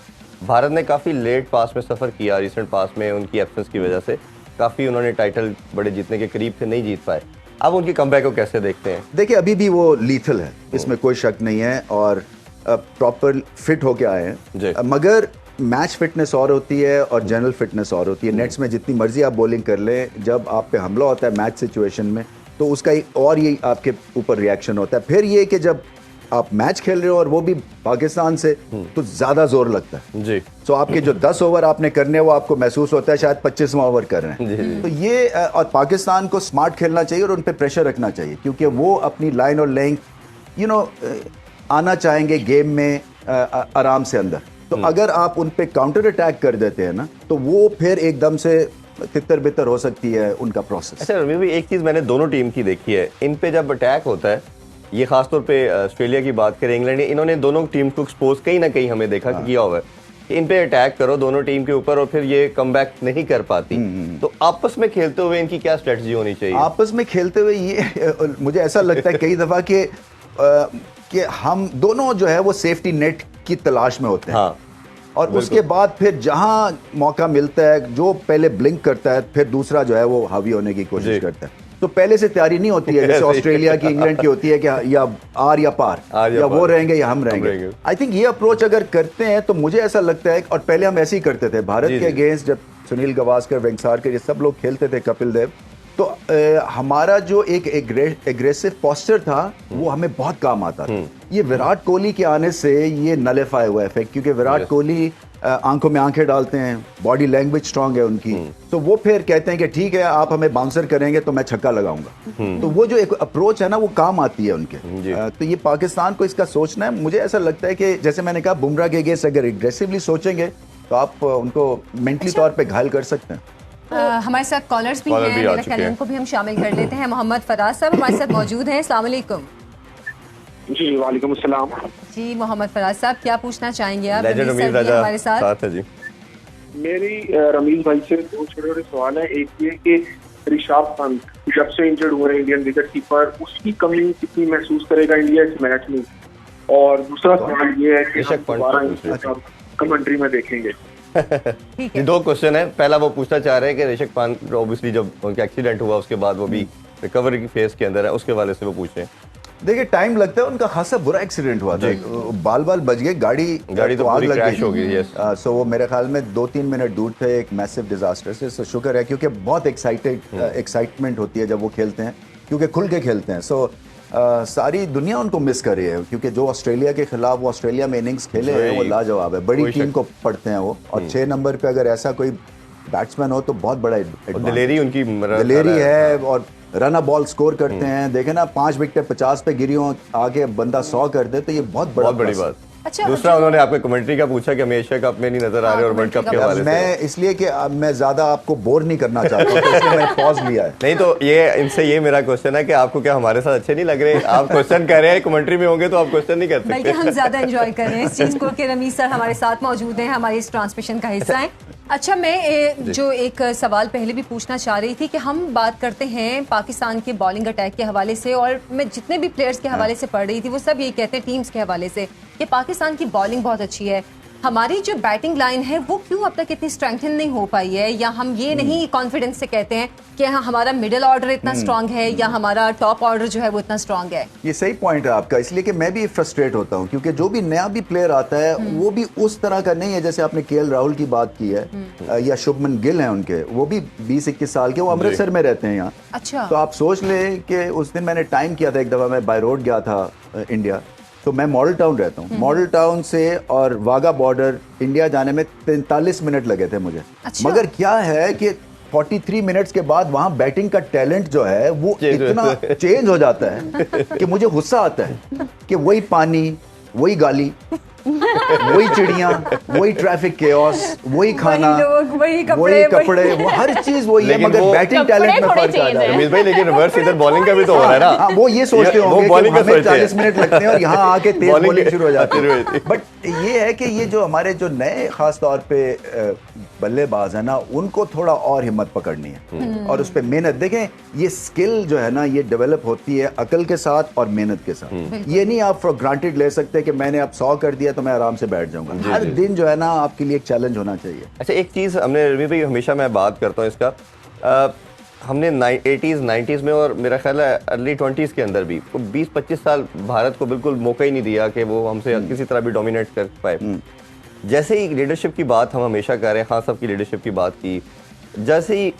भारत ने काफी लेट पास में सफर किया रिसेंट पास में उनकी एब्सेंस की वजह से, काफ़ी उन्होंने टाइटल बड़े जीतने के करीब थे, नहीं जीत पाए। अब उनकी कमबैक को कैसे देखते हैं? देखिए अभी भी वो लीथल है, इसमें कोई शक नहीं है, और प्रॉपर फिट होके आए जी। हैं। मगर मैच फिटनेस और होती है और जनरल फिटनेस और होती है। नेट्स में जितनी मर्जी आप बॉलिंग कर लें, जब आप पे हमला होता है मैच सिचुएशन में, तो उसका एक और ये आपके ऊपर रिएक्शन होता है। फिर ये कि जब आप मैच खेल रहे हो और वो भी पाकिस्तान से, तो ज़्यादा जोर लगता है जी। तो आपके जो 10 ओवर आपने करने हैं वो आपको महसूस होता है शायद 25वां ओवर कर रहे हैं। तो ये और पाकिस्तान को स्मार्ट खेलना चाहिए और उन पे प्रेशर रखना चाहिए, क्योंकि वो अपनी लाइन और लेंथ आना चाहेंगे गेम में आराम से अंदर। तो अगर आप उन पे काउंटर अटैक कर देते हैं ना, तो वो फिर एकदम से तितर बितर हो सकती है उनका प्रोसेस। अच्छा रमीज भाई, एक चीज़ मैंने दोनों टीम की देखी है, इन पे जब अटैक होता है, ये खासतौर पे ऑस्ट्रेलिया की बात करें, इंग्लैंड, इन्होंने दोनों टीम को एक्सपोज कहीं ना कहीं हमें देखा किया हुआ है कि इन पे अटैक करो दोनों टीम के ऊपर और फिर ये कमबैक नहीं कर पाती। तो आपस में खेलते हुए इनकी क्या स्ट्रेटजी होनी चाहिए? आपस में खेलते हुए ये मुझे ऐसा लगता है कई दफ़ा कि हम दोनों जो है वो सेफ्टी नेट की तलाश में होते हैं। हाँ, और उसके बाद फिर जहां मौका मिलता है, जो पहले ब्लिंक करता है, फिर दूसरा जो है वो हावी होने की कोशिश करता है। तो पहले से तैयारी नहीं होती है, जैसे ऑस्ट्रेलिया की, इंग्लैंड की होती है कि या आर या पार, या वो रहेंगे या हम रहेंगे। आई थिंक ये अप्रोच अगर करते हैं तो मुझे ऐसा लगता है, और पहले हम ऐसे ही करते थे भारत के अगेंस्ट, जब सुनील गावस्कर, वेंगसरकर, ये सब लोग खेलते थे, कपिल देव, तो हमारा जो एक एग्रेसिव पोस्चर था वो हमें बहुत काम आता था। ये विराट कोहली के आने से ये नलिफाई हुआ इफेक्ट, क्योंकि विराट कोहली आंखों में आंखें डालते हैं, बॉडी लैंग्वेज स्ट्रांग है उनकी, तो वो फिर कहते हैं कि ठीक है आप हमें बाउंसर करेंगे तो मैं छक्का लगाऊंगा। तो वो जो एक अप्रोच है ना वो काम आती है उनके। तो ये पाकिस्तान को इसका सोचना है। मुझे ऐसा लगता है कि जैसे मैंने कहा, बुमराह के अगेंस्ट अगर एग्रेसिवली सोचेंगे तो आप उनको मेंटली तौर पर घायल कर सकते हैं। हमारे साथ कॉलर्स भी हैं, मेरा ख्याल है उनको भी हम शामिल कर लेते हैं। मोहम्मद फराज साहब हमारे साथ मौजूद हैं। अस्सलाम वालेकुम। जी वालेकुम अस्सलाम। जी मोहम्मद फराज साहब, क्या पूछना चाहेंगे आप? लेजेंड रमीज रमीज सर भी राजा हमारे साथ है जी। मेरी रमीज भाई से दो छोटे छोटे सवाल है। एक ये कि ऋषभ पंत जब से इंजर्ड हुए हैं इंडियन विकेट कीपर, उसकी कमी कितनी महसूस करेगा इंडिया इस मैच में? और दूसरा सवाल ये है कि हम दोबारा कमेंट्री में देखेंगे। ठीक है। दो क्वेश्चन है। पहला वो पूछना चाह रहे हैं कि ऋषभ पंत ऑब्वियसली जब उनका एक्सीडेंट हुआ उसके बाद वो भी रिकवरी की फेज के अंदर है, उसके वाले से वो पूछ रहे हैं। देखिए टाइम लगता है, उनका खासा बुरा एक्सीडेंट हुआ था, बाल बच गए, गाड़ी तो आग लग क्रैश हो गई। सो वो मेरे ख्याल में 2-3 मिनट दूर थे एक मैसिव डिजास्टर से। सो शुक्र है, क्योंकि बहुत एक्साइटमेंट होती है जब वो खेलते हैं, क्योंकि खुल के खेलते हैं। सो सारी दुनिया उनको मिस कर रही है, क्योंकि जो ऑस्ट्रेलिया के खिलाफ वो ऑस्ट्रेलिया में इनिंग्स खेले हैं वो लाजवाब है। बड़ी टीम को पढ़ते हैं वो, और 6 नंबर पे अगर ऐसा कोई बैट्समैन हो तो बहुत बड़ा दिलेरी उनकी दिलेरी है, और रन बॉल स्कोर करते हैं। देखे ना 5 विकेट 50 पे गिरी हो, आगे बंदा 100 कर दे, तो ये बहुत बड़ी बात। अच्छा, दूसरा उन्होंने आपके कमेंट्री का पूछा कि हम एशिया कप में नहीं नजर आ रहे और वर्ल्ड कप के हवाले से। मैं इसलिए कि मैं ज्यादा आपको बोर नहीं करना चाहता हूं, तो इसलिए मैंने पॉज लिया है। नहीं तो ये इनसे ये मेरा क्वेश्चन है कि आपको क्या हमारे साथ अच्छे नहीं लग रहे? आप क्वेश्चन कर रहे हैं, कमेंट्री में होंगे तो आप क्वेश्चन नहीं कर सकते। बल्कि हम ज्यादा एंजॉय कर रहे हैं इस चीज को कि रमीज सर हमारे साथ मौजूद हैं, हमारे इस ट्रांसमिशन का हिस्सा है। अच्छा, मैं जो एक सवाल पहले भी पूछना चाह रही थी कि हम बात करते हैं पाकिस्तान के बॉलिंग अटैक के हवाले से, और मैं जितने भी प्लेयर्स के हवाले से पढ़ रही थी वो सब यही कहते हैं टीम्स के हवाले से कि पाकिस्तान की बॉलिंग बहुत अच्छी है, हमारी जो बैटिंग लाइन है वो क्यों अब तक इतनी स्ट्रेंथन नहीं हो पाई है, या हम ये नहीं कॉन्फिडेंस से कहते हैं कि हाँ हमारा मिडिल ऑर्डर इतना स्ट्रांग है या हमारा टॉप ऑर्डर जो है वो इतना स्ट्रांग है। ये सही पॉइंट है आपका, इसलिए कि मैं भी फ्रस्ट्रेट होता हूँ, क्योंकि जो भी नया भी प्लेयर आता है वो भी उस तरह का नहीं है। जैसे आपने केएल राहुल की बात की है, या शुभमन गिल है उनके, वो भी 20-21 साल के, वो अमृतसर में रहते हैं यहाँ। अच्छा, तो आप सोच लें कि उस दिन मैंने टाइम किया था, एक दफा मैं बाय रोड गया था इंडिया, तो मैं मॉडल टाउन रहता हूँ, मॉडल टाउन से और वाघा बॉर्डर इंडिया जाने में 43 मिनट लगे थे मुझे। अच्छा। मगर क्या है कि 43 मिनट्स के बाद वहां बैटिंग का टैलेंट जो है वो इतना चेंज हो जाता है कि मुझे गुस्सा आता है कि वही पानी, वही गाली, वही चिड़िया, वही ट्रैफिक केओस, वही खाना, वही कपड़े, वो हर चीज वही है, मगर बैटिंग टैलेंट में फर्क आ जाता है। रमीज भाई, लेकिन रिवर्स इधर बॉलिंग का भी तो हो रहा है ना। हाँ, वो ये सोचते होंगे कि हमें 40 मिनट लगते हैं और यहाँ आके तेज बॉलिंग शुरू हो जाती है। बट ये है कि ये जो हमारे जो नए खास तौर पे बल्लेबाज है ना, उनको थोड़ा और हिम्मत पकड़नी है और उस पर मेहनत। देखें, ये स्किल जो है ना ये डेवलप होती है अकल के साथ और मेहनत के साथ। ये नहीं आप फॉर ग्रांटेड ले सकते कि मैंने अब 100 कर दिया तो मैं आराम से बैठ जाऊंगा। हर दिन जो है ना आपके लिए एक चैलेंज होना चाहिए। अच्छा, एक चीज हमने रवि भाई हमेशा मैं बात करता हूँ इसका हमने 80s 90s में और मेरा ख्याल है अर्ली 20s के अंदर भी 20-25 साल भारत को बिल्कुल मौका ही नहीं दिया कि वो हमसे किसी तरह भी डोमिनेट कर पाए। जैसे ही लीडरशिप की बात हम हमेशा कर रहे हैं, खान साहब की लीडरशिप की बात की, जैसे ही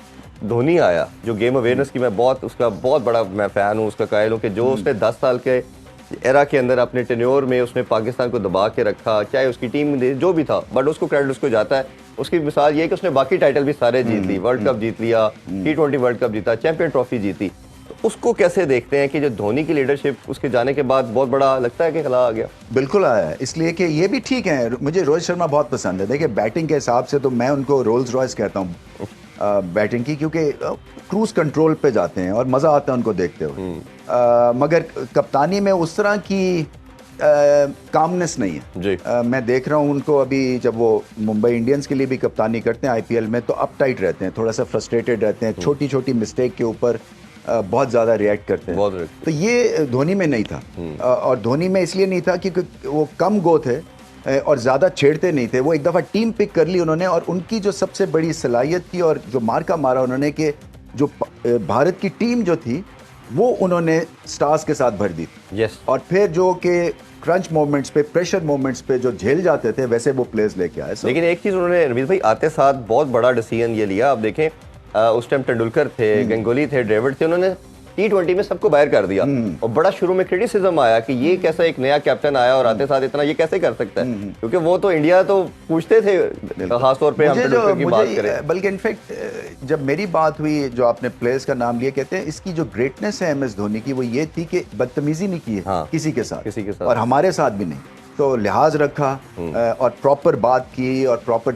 धोनी आया जो गेम अवेयरनेस की मैं उसका बहुत बड़ा मैं फ़ैन हूँ, उसका कायल हूँ कि जो उसने 10 साल के एरा के अंदर अपने टेन्योर में उसने पाकिस्तान को दबा के रखा, चाहे उसकी टीम जो भी था, बट उसको क्रेडिट उसको जाता है। उसकी मिसाल ये है कि उसने बाकी टाइटल भी सारे जीत ली, वर्ल्ड कप जीत लिया, T20 वर्ल्ड कप जीता, चैंपियन ट्रॉफी जीती। तो उसको कैसे देखते हैं कि जो धोनी की लीडरशिप उसके जाने के बाद बहुत बड़ा लगता है कि खला आ गया? बिल्कुल आया है, इसलिए कि ये भी ठीक है। मुझे रोहित शर्मा बहुत पसंद है। देखिए बैटिंग के हिसाब से तो मैं उनको रोल्स रॉयस कहता हूँ बैटिंग की, क्योंकि क्रूज कंट्रोल पे जाते हैं और मज़ा आता है उनको देखते हुए। मगर कप्तानी में उस तरह की कामनेस नहीं है जी। मैं देख रहा हूँ उनको अभी, जब वो मुंबई इंडियंस के लिए भी कप्तानी करते हैं आईपीएल में, तो अपटाइट रहते हैं, थोड़ा सा फ्रस्ट्रेटेड रहते हैं, छोटी छोटी मिस्टेक के ऊपर बहुत ज़्यादा रिएक्ट करते हैं। तो ये धोनी में नहीं था। और धोनी में इसलिए नहीं था क्योंकि वो कम गो थे और ज़्यादा छेड़ते नहीं थे। वो एक दफ़ा टीम पिक कर ली उन्होंने, और उनकी जो सबसे बड़ी सलाहियत थी और जो मार्का मारा उन्होंने कि जो भारत की टीम जो थी वो उन्होंने स्टार्स के साथ भर दी। यस। और फिर जो कि क्रंच मोमेंट्स पे, प्रेशर मोमेंट्स पे जो झेल जाते थे, वैसे वो प्लेयर्स लेके आए। लेकिन एक चीज़ उन्होंने रमीज भाई आते साथ बहुत बड़ा डिसीजन ये लिया। आप देखें उस टाइम तेंदुलकर थे, गंगोली थे, ड्रेविड थे, उन्होंने T20 में सबको बाहर कर दिया। और बड़ा शुरू में क्रिटिसिज्म आया कि ये कैसा एक नया कैप्टन आया और आते साथ इतना ये कैसे कर सकता है, क्योंकि वो तो इंडिया तो पूछते थे, खासतौर पे हम तेंदुलकर की बात करें। बल्कि इनफैक्ट जब मेरी बात हुई, जो आपने प्लेयर्स का नाम लिया, कहते हैं इसकी जो ग्रेटनेस है MS धोनी की, वो ये थी कि बदतमीजी नहीं की है किसी के साथ और हमारे साथ भी नहीं। तो लिहाज रखा और प्रॉपर बात की और प्रॉपर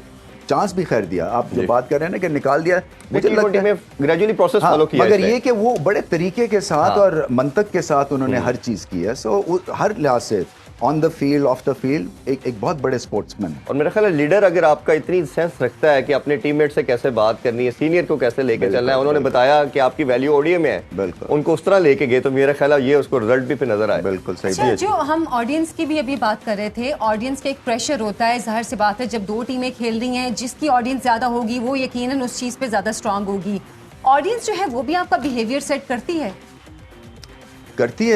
चांस भी खैर दिया। आप जो बात कर रहे हैं ना कि निकाल दिया, मुझे लगता है ग्रेजुअली प्रोसेस फॉलो किया, मगर ये कि वो बड़े तरीके के साथ और मंतक के साथ उन्होंने हर चीज़ की है। सो हर लिहाज से on the field, of the field एक बहुत बड़े स्पोर्ट्समैन है। और मेरा ख्याल है लीडर अगर आपका इतनी सेंस रखता है कि अपने टीममेट से कैसे बात करनी है, सीनियर को कैसे लेके चलना है, उन्होंने बताया कि आपकी वैल्यू ओडीए में है, बिल्कुल उनको उस तरह लेके गए, तो मेरा ख्याल है ये उसको रिजल्ट भी पे नजर आए। बिल्कुल सही। अच्छा, जो हम ऑडियंस की भी अभी बात कर रहे थे, ऑडियंस का एक प्रेशर होता है, जाहिर सी बात है जब दो टीमें खेल रही हैं, जिसकी ऑडियंस ज्यादा होगी वो यकीनन उस चीज पे ज्यादा स्ट्रांग होगी। ऑडियंस जो है वो भी आपका बिहेवियर सेट करती है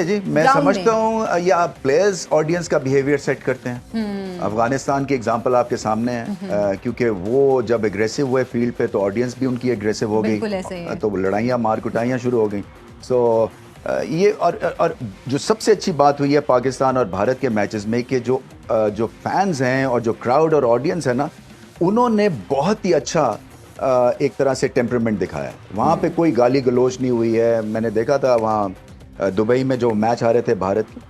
जी। मैं समझता हूँ या प्लेयर्स ऑडियंस का बिहेवियर सेट करते हैं। अफगानिस्तान की एग्जांपल आपके सामने है, क्योंकि वो जब एग्रेसिव हुए फील्ड पे तो ऑडियंस भी उनकी एग्रेसिव हो गई, तो लड़ाइयाँ मार कुटाइयाँ शुरू हो गई। सो ये और जो सबसे अच्छी बात हुई है पाकिस्तान और भारत के मैचेस में कि जो फैंस हैं और जो क्राउड और ऑडियंस है ना, उन्होंने बहुत ही अच्छा एक तरह से टेम्परामेंट दिखाया। वहाँ पे कोई गाली गलोच नहीं हुई है। मैंने देखा था वहाँ दुबई में जो मैच आ रहे थे भारत के,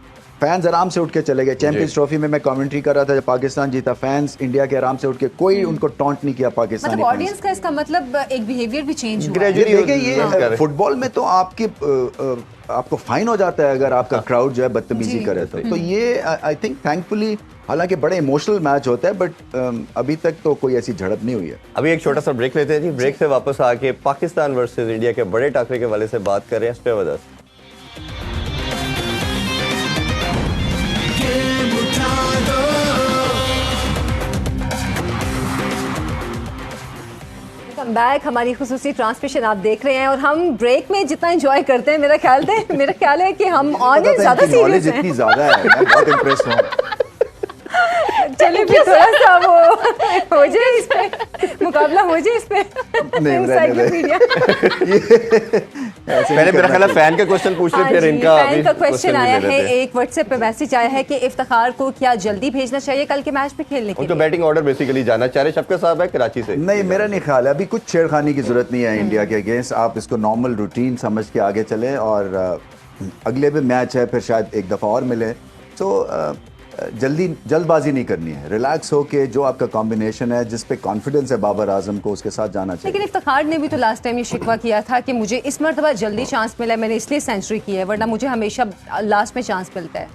फैंस आराम से उठ के चले गए। चैंपियंस ट्रॉफी में मैं कमेंट्री कर रहा था जब पाकिस्तान जीता, फैंस इंडिया के आराम से उठ के, कोई उनको टॉन्ट नहीं किया पाकिस्तानी। मतलब ऑडियंस का इसका मतलब एक बिहेवियर भी चेंज हुआ। देखिए ये फुटबॉल में तो आपको फाइन हो जाता है अगर आपका क्राउड जो है बदतमीजी करे तो ये आई थिंक थैंकफुली, हालांकि बड़े इमोशनल मैच होता है, बट अभी तक तो कोई ऐसी झड़प नहीं हुई है। अभी एक छोटा सा ब्रेक लेते हैं जी। ब्रेक से वापस आके पाकिस्तान वर्सेस इंडिया के बड़े टाकरे के वाले से बात कर रहे हैं। Stay with us. बैक हमारी खुसूसी ट्रांसमिशन आप देख रहे हैं, और हम ब्रेक में जितना एंजॉय करते हैं, मेरा ख्याल है कि हम ऑडियंस ज्यादा सीरियस हैं। इतनी ज्यादा है, मैं बहुत इंप्रेस हूं। चलिए फिर थोड़ा सा वो हो जाए, इस पे मुकाबला हो जाए, इस पे नहीं पहले मेरा ख्याल है फैन का क्वेश्चन पूछ रहे, फिर इनका फैन का क्वेश्चन आया है। एक व्हाट्सएप पे मैसेज आया है कि इफ्तिखार को क्या जल्दी भेजना चाहिए कल के मैच में खेलने के लिए? तो बैटिंग ऑर्डर बेसिकली जाना चाह रहे शफकत साहब है कराची से। नहीं, मेरा नहीं ख्याल है अभी कुछ छेड़खानी की जरूरत नहीं है इंडिया के अगेंस्ट। आप इसको नॉर्मल रूटीन समझ के आगे चलें, और अगले भी मैच है, फिर शायद एक दफ़ा और मिले। तो जल्दबाजी नहीं करनी है, रिलैक्स हो के जो आपका कॉम्बिनेशन है, जिस पे कॉन्फिडेंस है बाबर आजम को, उसके साथ जाना चाहिए। लेकिन इफ्तिखार ने भी तो लास्ट टाइम ये शिकवा किया था कि मुझे इस मरतबा जल्दी चांस मिला, मैंने इसलिए सेंचुरी की है, वरना मुझे हमेशा लास्ट में चांस मिलता है।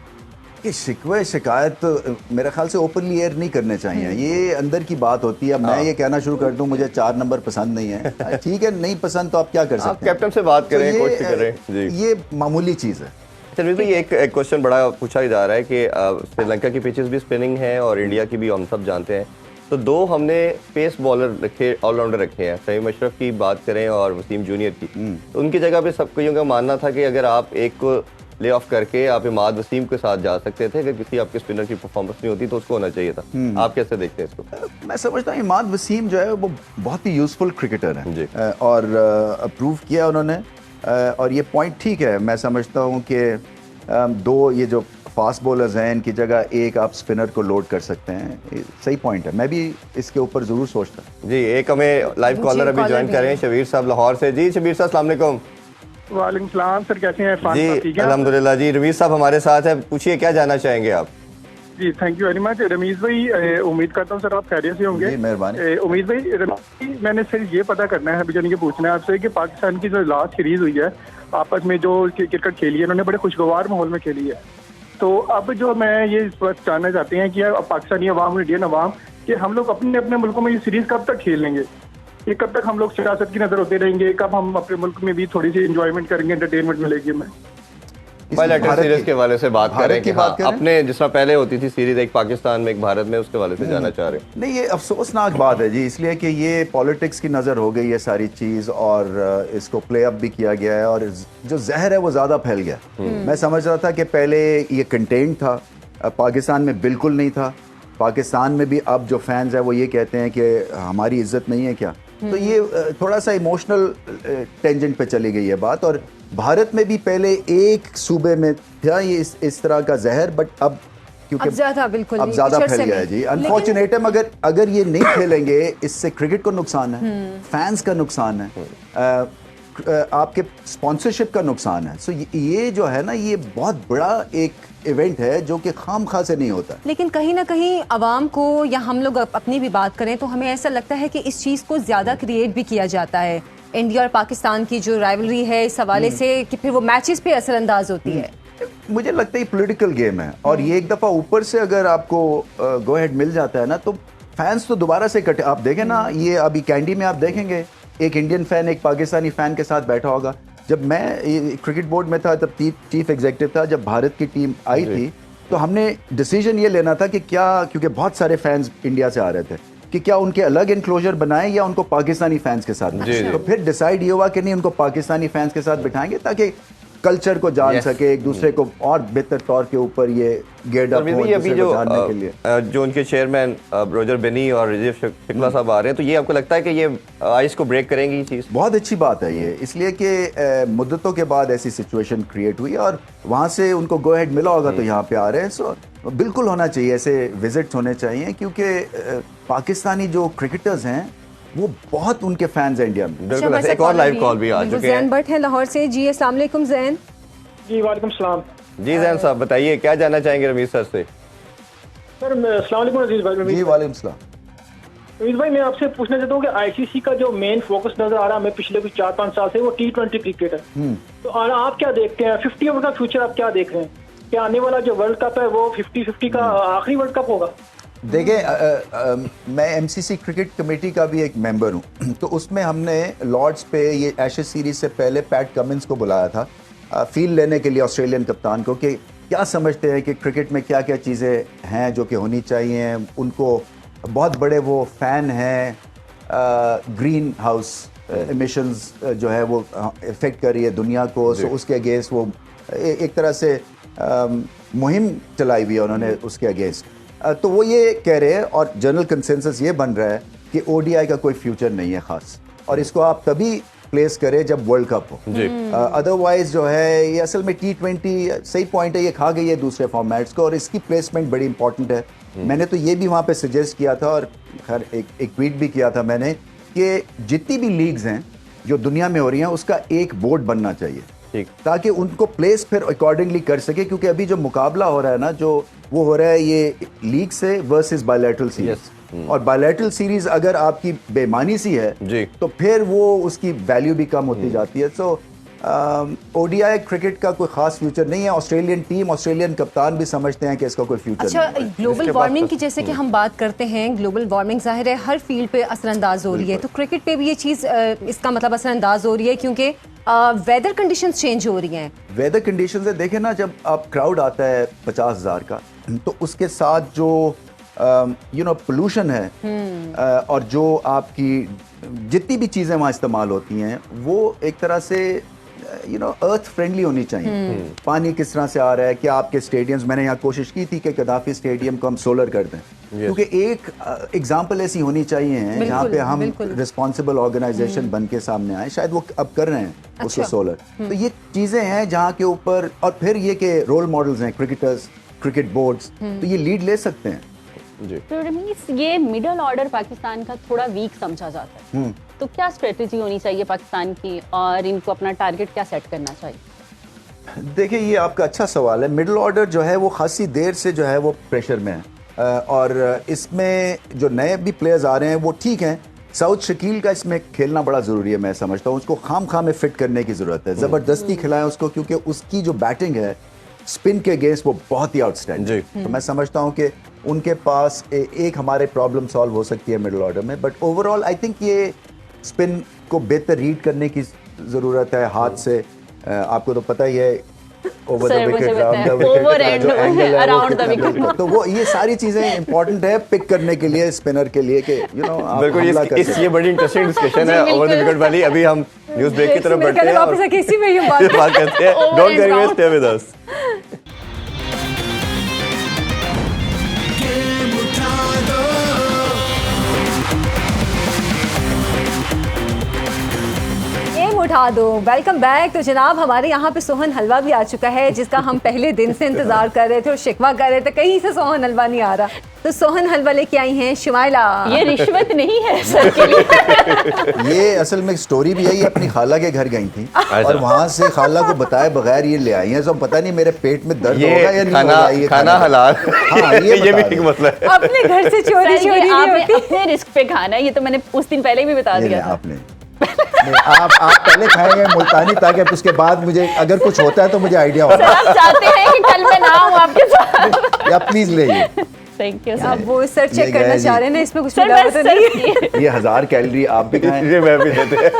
कि शिकवे शिकायत तो मेरे ख्याल से ओपनली एयर नहीं करने चाहिए, ये अंदर की बात होती है। मैं ये कहना शुरू कर दूं मुझे 4 नंबर पसंद नहीं है, ठीक है, नहीं पसंद तो आप क्या कर सकते हैं, कैप्टन से बात करें, कोच से करें, ये मामूली चीज़ है। चलिए भाई, एक क्वेश्चन बड़ा पूछा जा रहा है कि श्रीलंका की पिचेस भी स्पिनिंग है और इंडिया की भी, हम सब जानते हैं। तो 2 हमने पेस बॉलर रखे, ऑलराउंडर रखे हैं। फहीम अशरफ की बात करें और वसीम जूनियर की, तो उनकी जगह पे सब कोई का मानना था कि अगर आप एक को ले ऑफ करके आप इमाद वसीम के साथ जा सकते थे, अगर किसी आपके स्पिनर की परफॉर्मेंस नहीं होती तो उसको होना चाहिए था। आप कैसे देखते हैं इसको? मैं समझता हूँ इमाद वसीम जो है वो बहुत ही यूजफुल क्रिकेटर जी। है और अप्रूव किया उन्होंने और ये पॉइंट ठीक है। मैं समझता हूँ कि 2 ये जो फास्ट बॉलर्स हैं इनकी जगह एक आप स्पिनर को लोड कर सकते हैं, ये सही पॉइंट है। मैं भी इसके ऊपर जरूर सोचता हूँ। जी, एक हमें लाइव कॉलर अभी ज्वाइन कर रहे हैं, शबीर साहब लाहौर से। जी शबीर साहब, अस्सलाम वालेकुम। वालेकुम सलाम सर, कैसे हैं? इरफान साहब, जी ठीक है? अल्हम्दुलिल्लाह। जी रमीज साहब हमारे साथ है, पूछिए क्या जानना चाहेंगे आप? जी thank you very much Rameez भाई। उम्मीद करता हूँ सर आप खैरियत से होंगे। जी, मेहरबानी। उम्मीद भाई, रमीज भाई, मैंने सिर्फ ये पता करना है, अभी जानी कि पूछना है आपसे कि पाकिस्तान की जो लास्ट सीरीज हुई है आपस में जो क्रिकेट खेली है उन्होंने बड़े खुशगवार माहौल में खेली है। तो अब जो मैं ये इस वक्त जानना चाहते हैं कि पाकिस्तानी अवाम, इंडियन अवाम, कि हम लोग अपने अपने मुल्कों में ये सीरीज कब तक खेल लेंगे? ये कब तक हम लोग सियासत की नजर होते रहेंगे? कब हम अपने मुल्क में भी थोड़ी सी इंजॉयमेंट करेंगे, एंटरटेनमेंट मिलेगी हमें? बायलैटरल सीरीज के हवाले से बात करें कि हाँ, करें? अपने जिस तरह पहले होती थी सीरीज, एक पाकिस्तान में एक भारत में, उसके हवाले से जानना चाह रहे हैं। नहीं, ये अफसोसनाक बात है जी, इसलिए कि ये पॉलिटिक्स की नज़र हो गई है सारी चीज़ और इसको प्ले अप भी किया गया है और जो जहर है वो ज़्यादा फैल गया। मैं समझ रहा था कि पहले ये कंटेंट था, पाकिस्तान में बिल्कुल नहीं था। पाकिस्तान में भी अब जो फैंस हैं वो ये कहते हैं कि हमारी इज्जत नहीं है क्या? तो ये थोड़ा सा इमोशनल टेंजेंट पे चली गई है बात। और भारत में भी पहले एक सूबे में था ये इस तरह का जहर, बट अब क्योंकि अब ज्यादा बिल्कुल अब ज्यादा फैल गया है जी। अनफॉर्चुनेट है, मगर अगर ये नहीं खेलेंगे इससे क्रिकेट को नुकसान है, फैंस का नुकसान है, आपके स्पॉन्सरशिप का नुकसान है। सो ये जो है ना, ये बहुत बड़ा एक इवेंट है जो कि खामखा से नहीं होता। लेकिन कहीं ना कहीं आवाम को, या हम लोग अपनी भी बात करें तो हमें ऐसा लगता है कि इस चीज़ को ज़्यादा क्रिएट भी किया जाता है। इंडिया और पाकिस्तान की जो राइवलरी है इस हवाले से कि फिर वो मैचेस पे असरअंदाज होती है। मुझे लगता है ये पॉलिटिकल गेम है और ये एक दफ़ा ऊपर से अगर आपको गो हेड मिल जाता है ना, तो फैंस तो दोबारा से कटे। आप देखें ना, ये अभी कैंडी में आप देखेंगे एक इंडियन फैन एक पाकिस्तानी फैन के साथ बैठा होगा। जब मैं क्रिकेट बोर्ड में था तब चीफ एग्जीक्यूटिव था, जब भारत की टीम आई थी तो हमने डिसीजन ये लेना था कि क्या, क्योंकि बहुत सारे फैंस इंडिया से आ रहे थे, कि क्या उनके अलग इनक्लोजर बनाएं या उनको पाकिस्तानी फैंस के साथ। तो फिर डिसाइड ये हुआ कि नहीं, उनको पाकिस्तानी फैंस के साथ बिठाएंगे ताकि कल्चर को जान सके, एक दूसरे को और बेहतर तौर के ऊपर ये गेट अप हो, अभी जो उनके चेयरमैन रोजर बेनी और राजीव शुक्ला साहब आ रहे हैं, तो ये आपको लगता है कि ये आइस को ब्रेक करेंगी? ये चीज़ बहुत अच्छी बात है ये, इसलिए कि मुद्दतों के बाद ऐसी सिचुएशन क्रिएट हुई और वहाँ से उनको गो हेड मिला होगा तो यहाँ पे आ रहे हैं। सो बिल्कुल होना चाहिए, ऐसे विजिट्स होने चाहिए, क्योंकि पाकिस्तानी जो क्रिकेटर्स हैं वो बहुत उनके फैंस हैं इंडिया में। बिल्कुल। एक और लाइव कॉल भी आ चुके हैं। ज़ैन भट्ट है लाहौर से। जी अस्सलाम वालेकुम ज़ैन। जी वालेकुम सलाम। जी ज़ैन साहब बताइए क्या जानना चाहेंगे रमीज सर से? सर अस्सलाम वालेकुम अजीज भाई। जी वालेकुम सलाम। रमीज भाई, मैं आपसे पूछना चाहता हूँ कि आईसीसी का जो मेन फोकस नजर आ रहा है हमें पिछले कुछ 4-5 साल से, वो T20 क्रिकेट है। तो आप क्या देखते हैं 50 ओवर का फ्यूचर आप क्या देख रहे हैं? क्या आने वाला जो वर्ल्ड कप है वो 50-50 का आखिरी वर्ल्ड कप होगा? देखिए, मैं एमसीसी क्रिकेट कमेटी का भी एक मेंबर हूँ, तो उसमें हमने लॉर्ड्स पे ये एशेज सीरीज से पहले पैट कमिंस को बुलाया था फील लेने के लिए, ऑस्ट्रेलियन कप्तान को, कि क्या समझते हैं कि क्रिकेट में क्या क्या चीज़ें हैं जो कि होनी चाहिए। उनको बहुत बड़े वो फ़ैन हैं, ग्रीन हाउस एमिशंस जो है वो इफ़ेक्ट कर रही है दुनिया को, सो उसके अगेंस्ट वो एक तरह से मुहिम चलाई हुई है उन्होंने उसके अगेंस्ट। तो वो ये कह रहे हैं और जनरल कंसेंसस ये बन रहा है कि ओडीआई का कोई फ्यूचर नहीं है ख़ास, और इसको आप तभी प्लेस करें जब वर्ल्ड कप हो। अदरवाइज जो है ये असल में T20 सही पॉइंट है, ये खा गई है दूसरे फॉर्मेट्स को और इसकी प्लेसमेंट बड़ी इंपॉर्टेंट है। मैंने तो ये भी वहाँ पे सजेस्ट किया था और खैर एक ट्वीट भी किया था मैंने कि जितनी भी लीग्स हैं जो दुनिया में हो रही हैं उसका एक बोर्ड बनना चाहिए, ताकि उनको प्लेस फिर अकॉर्डिंगली कर सके। क्योंकि अभी जो मुकाबला हो रहा है ना, जो वो हो रहा है ये लीग से वर्सेस बायलैटरल सीरीज, और बायलैटरल सीरीज अगर आपकी बेईमानी सी है तो फिर वो उसकी वैल्यू भी कम होती जाती है। सो ओडीआई क्रिकेट का कोई खास फ्यूचर नहीं है। ऑस्ट्रेलियन टीम, ऑस्ट्रेलियन कप्तान भी समझते हैं कि इसका कोई फ्यूचर अच्छा, नहीं है। ग्लोबल वार्मिंग की जैसे कि हम बात करते हैं, ग्लोबल वार्मिंग जाहिर है हर फील्ड पे असरअंदाज हो रही है, तो क्रिकेट पे भी ये चीज़ इसका मतलब असरअंदाज हो रही है क्योंकि वेदर कंडीशंस चेंज हो रही हैं। वेदर कंडीशंस है, देखें ना, जब आप क्राउड आता है 50,000 का, तो उसके साथ जो यू नो पोल्यूशन है और जो आपकी जितनी भी चीज़ें वहाँ इस्तेमाल होती हैं वो एक तरह से यू नो अर्थ फ्रेंडली होनी चाहिए। पानी किस तरह से आ रहा है, क्या आपके स्टेडियम्स, मैंने यहाँ कोशिश की थी कि गद्दाफी स्टेडियम को हम सोलर कर दें, क्योंकि एक एग्जांपल ऐसी होनी चाहिए है जहाँ पे हम रिस्पॉन्सिबल ऑर्गेनाइजेशन बन के सामने आए, शायद वो अब कर रहे हैं उसको सोलर। तो ये चीज़ें हैं जहाँ के ऊपर, और फिर ये कि रोल मॉडल्स हैं क्रिकेटर्स, क्रिकेट बोर्ड्स, तो ये लीड ले सकते हैं जी। तो रमीज, ये मिडल ऑर्डर पाकिस्तान का थोड़ा वीक समझा जाता है, तो क्या स्ट्रेटेजी होनी चाहिए पाकिस्तान की और इनको अपना टारगेट क्या सेट करना चाहिए? देखिए ये आपका अच्छा सवाल है। मिडिल ऑर्डर जो है वो खासी देर से जो है वो प्रेशर में है और इसमें जो नए भी प्लेयर्स आ रहे हैं वो ठीक हैं। साउथ शकील का इसमें खेलना बड़ा ज़रूरी है, मैं समझता हूँ। उसको खाम में फिट करने की ज़रूरत है, ज़बरदस्ती खिलाएं उसको, क्योंकि उसकी जो बैटिंग है स्पिन के अगेंस्ट वो बहुत ही आउटस्टैंडिंग। तो मैं समझता हूँ कि उनके पास एक हमारे प्रॉब्लम सॉल्व हो सकती है मिडिल ऑर्डर में, बट ओवरऑल आई थिंक ये स्पिन को बेहतर रीड करने की ज़रूरत है हाथ से। आपको तो पता ही है over the wicket, round the wicket, जो एंगल है अराउंड द विकेट, तो वो ये सारी चीजें इंपॉर्टेंट है पिक करने के लिए, स्पिनर के लिए, कि यू नो बिल्कुल। ये बड़ी इंटरेस्टिंग डिस्कशन है ओवर द विकेट वाली। अभी हम न्यूज़ ब्रेक की तरफ बढ़ते हैं और वापस इसी में ही बात करते हैं। Don't get away, stay with us. उठा दो। Welcome back. तो जनाब हमारे यहाँ पे सोहन हलवा भी आ चुका है, जिसका हम पहले दिन से इंतजार कर रहे थे और शिकवा कर रहे थे कहीं से सोहन हलवा नहीं आ रहा। तो सोहन हलवा लेके आई हैं शिमाइला। ये रिश्वत नहीं है सर के लिए। ये असल में स्टोरी भी है, ये अपनी खाला के घर गई थी और वहाँ से खाला को बताए बगैर ये ले आई है। तो पता नहीं मेरे पेट में दर्द होगा या नहीं होगा। ये खाना हलाल, हाँ ये भी एक मसला है। अपने घर से चोरी नहीं होती, अपने रिस्क पे खाना है। ये तो मैंने उस दिन पहले भी बता दिया था। आपने आप पहले खाएंगे मुल्तानी, ताकि उसके बाद मुझे अगर कुछ होता है तो मुझे आइडिया होगा। आप चाहते हैं कि कल मैं ना आऊं आपके साथ? या प्लीज ले थैंक यू। आप वो सर चेक करना चाह रहे हैं ना, इसमें कुछ तो नहीं। ये 1000 कैलोरी आप भी खाएं, ये मैं भी देते हैं।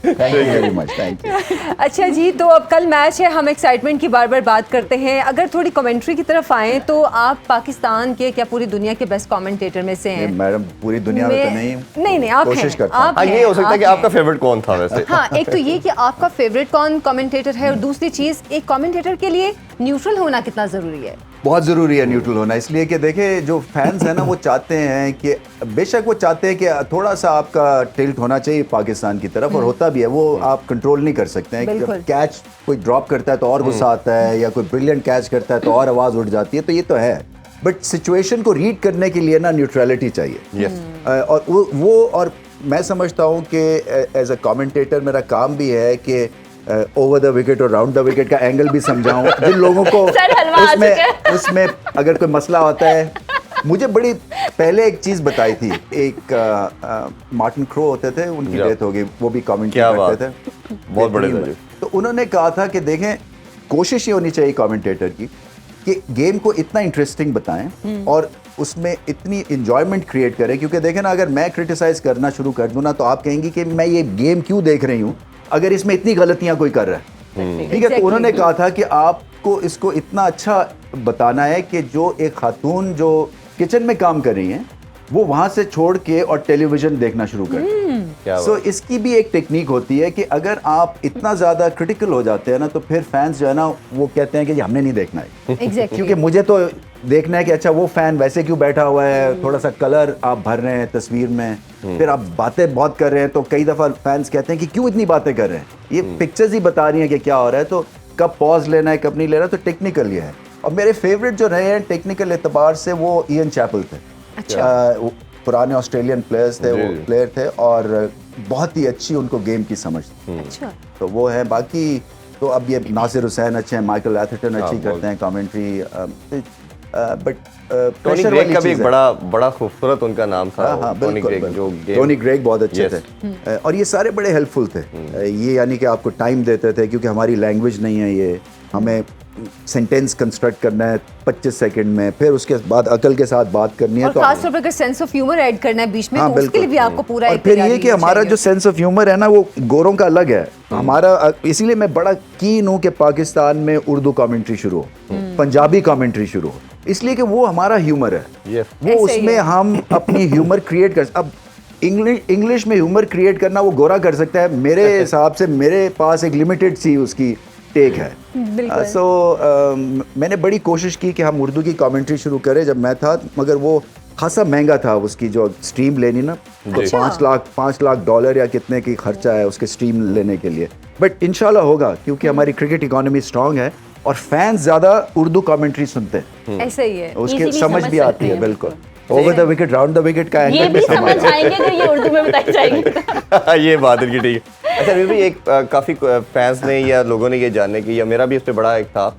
Thank you very much, thank you. अच्छा जी, तो अब कल मैच है, हम एक्साइटमेंट की बार बार बात करते हैं। अगर थोड़ी कमेंट्री की तरफ आए तो आप पाकिस्तान के, क्या पूरी दुनिया के बेस्ट कमेंटेटर में से हैं? मैडम पूरी दुनिया में तो नहीं आप कोशिश हैं, करता हूं। आप हैं, ये हो सकता है कि आपका फेवरेट कौन था वैसे। हाँ, एक तो ये कि आपका फेवरेट कौन कमेंटेटर है, और दूसरी चीज एक कमेंटेटर के लिए न्यूट्रल होना कितना जरूरी है? बहुत ज़रूरी है न्यूट्रल होना, इसलिए कि देखें जो फैंस हैं ना वो चाहते हैं कि बेशक वो चाहते हैं कि थोड़ा सा आपका टिल्ट होना चाहिए पाकिस्तान की तरफ, और होता भी है, वो आप कंट्रोल नहीं कर सकते हैं। कैच कोई ड्रॉप करता है तो और गुस्सा आता है, या कोई ब्रिलियंट कैच करता है तो और आवाज़ उठ जाती है, तो ये तो है। बट सिचुएशन को रीड करने के लिए ना न्यूट्रलिटी चाहिए। और वो और मैं समझता हूँ कि एज अ कमेंटेटर मेरा काम भी है कि ओवर द विकेट और राउंड द विकेट का एंगल भी समझाऊं जिन लोगों को उसमें अगर कोई मसला होता है। मुझे बड़ी पहले एक चीज़ बताई थी, एक मार्टिन क्रो होते थे, उनकी डेथ हो गई, वो भी कमेंट्री करते थे, बहुत बड़े थे। तो उन्होंने कहा था कि देखें कोशिश ये होनी चाहिए कमेंटेटर की कि गेम को इतना इंटरेस्टिंग बताएं और उसमें इतनी इंजॉयमेंट क्रिएट करें, क्योंकि देखें ना अगर मैं क्रिटिसाइज करना शुरू कर दूँ ना तो आप कहेंगी कि मैं ये गेम क्यों देख रही हूँ अगर इसमें इतनी गलतियां कोई कर रहा है। ठीक है, तो उन्होंने कहा था कि आपको इसको इतना अच्छा बताना है कि जो एक खातून जो किचन में काम कर रही हैं वो वहां से छोड़ के और टेलीविजन देखना शुरू कर दें। सो इसकी भी एक टेक्निक होती है कि अगर आप इतना ज़्यादा क्रिटिकल हो जाते हैं ना तो फिर फैंस जो है ना वो कहते हैं कि हमने नहीं देखना है। क्योंकि मुझे तो देखना है कि अच्छा वो फैन वैसे क्यों बैठा हुआ है, थोड़ा सा कलर आप भर रहे हैं तस्वीर में, फिर आप बातें बहुत कर रहे हैं, तो कई दफ़ा फैंस कहते हैं कि क्यों इतनी बातें कर रहे हैं, ये पिक्चर्स ही बता रही हैं कि क्या हो रहा है, तो कब पॉज लेना है कब नहीं लेना, तो टेक्निकल ये है। और मेरे फेवरेट जो रहे हैं टेक्निकल एतबार से वो इयन चैपल थे। पुराने ऑस्ट्रेलियन प्लेयर्स थे, वो प्लेयर थे और बहुत ही अच्छी उनको गेम की समझ थी। तो वो है। बाकी तो अब ये नासिर हुसैन अच्छे हैं, माइकल एथरटन अच्छी करते हैं कमेंट्री, बट टोनी ग्रेग का भी एक बड़ा खूबसूरत उनका नाम था। टोनी ग्रेग बहुत अच्छे थे और ये सारे बड़े हेल्पफुल थे। ये यानी कि आपको टाइम देते थे, क्योंकि हमारी लैंग्वेज नहीं है ये, हमें सेंटेंस कंस्ट्रक्ट करना है 25 सेकंड में, फिर उसके बाद अकल के साथ बात करनी है, और खास तौर पर अगर सेंस ऑफ ह्यूमर ऐड करना है बीच में, तो उसके लिए भी आपको पूरा और फिर ये कि हमारा जो सेंस ऑफ ह्यूमर है ना वो गोरों का अलग है हमारा। इसीलिए मैं बड़ा कीन हूँ कि पाकिस्तान में उर्दू कमेंट्री शुरू हो, पंजाबी कमेंट्री शुरू हो, इसलिए कि वो हमारा ह्यूमर है। Yes. वो ऐसे ही उसमें है। हम अपनी ह्यूमर क्रिएट कर, अब इंग्लिश में ह्यूमर क्रिएट करना वो गोरा कर सकता है, मेरे हिसाब से मेरे पास एक लिमिटेड सी उसकी टेक है। बिल्कुल। मैंने बड़ी कोशिश की कि हम उर्दू की कमेंट्री शुरू करें जब मैं था, मगर वो खासा महंगा था उसकी जो स्ट्रीम लेनी ना, तो जी। 5 लाख डॉलर या कितने की खर्चा है उसके स्ट्रीम लेने के लिए। बट इंशाल्लाह होगा, क्योंकि हमारी क्रिकेट इकोनॉमी स्ट्रांग है और फैंस ज़्यादा उर्दू कमेंट्री सुनते हैं, ऐसा ही है। उसके Easily समझ समझ भी सकते आती है। हैं, बिल्कुल, over the wicket, round the wicket का ये एंगल भी भी समझ समझ आता है। आएंगे अगर ये उर्दू में बताई जाएंगे। ये बात इनकी ठीक है। अच्छा अभी भी एक काफ़ी फैंस ने या लोगों ने ये जानने की, या मेरा भी इस पे बड़ा एक था,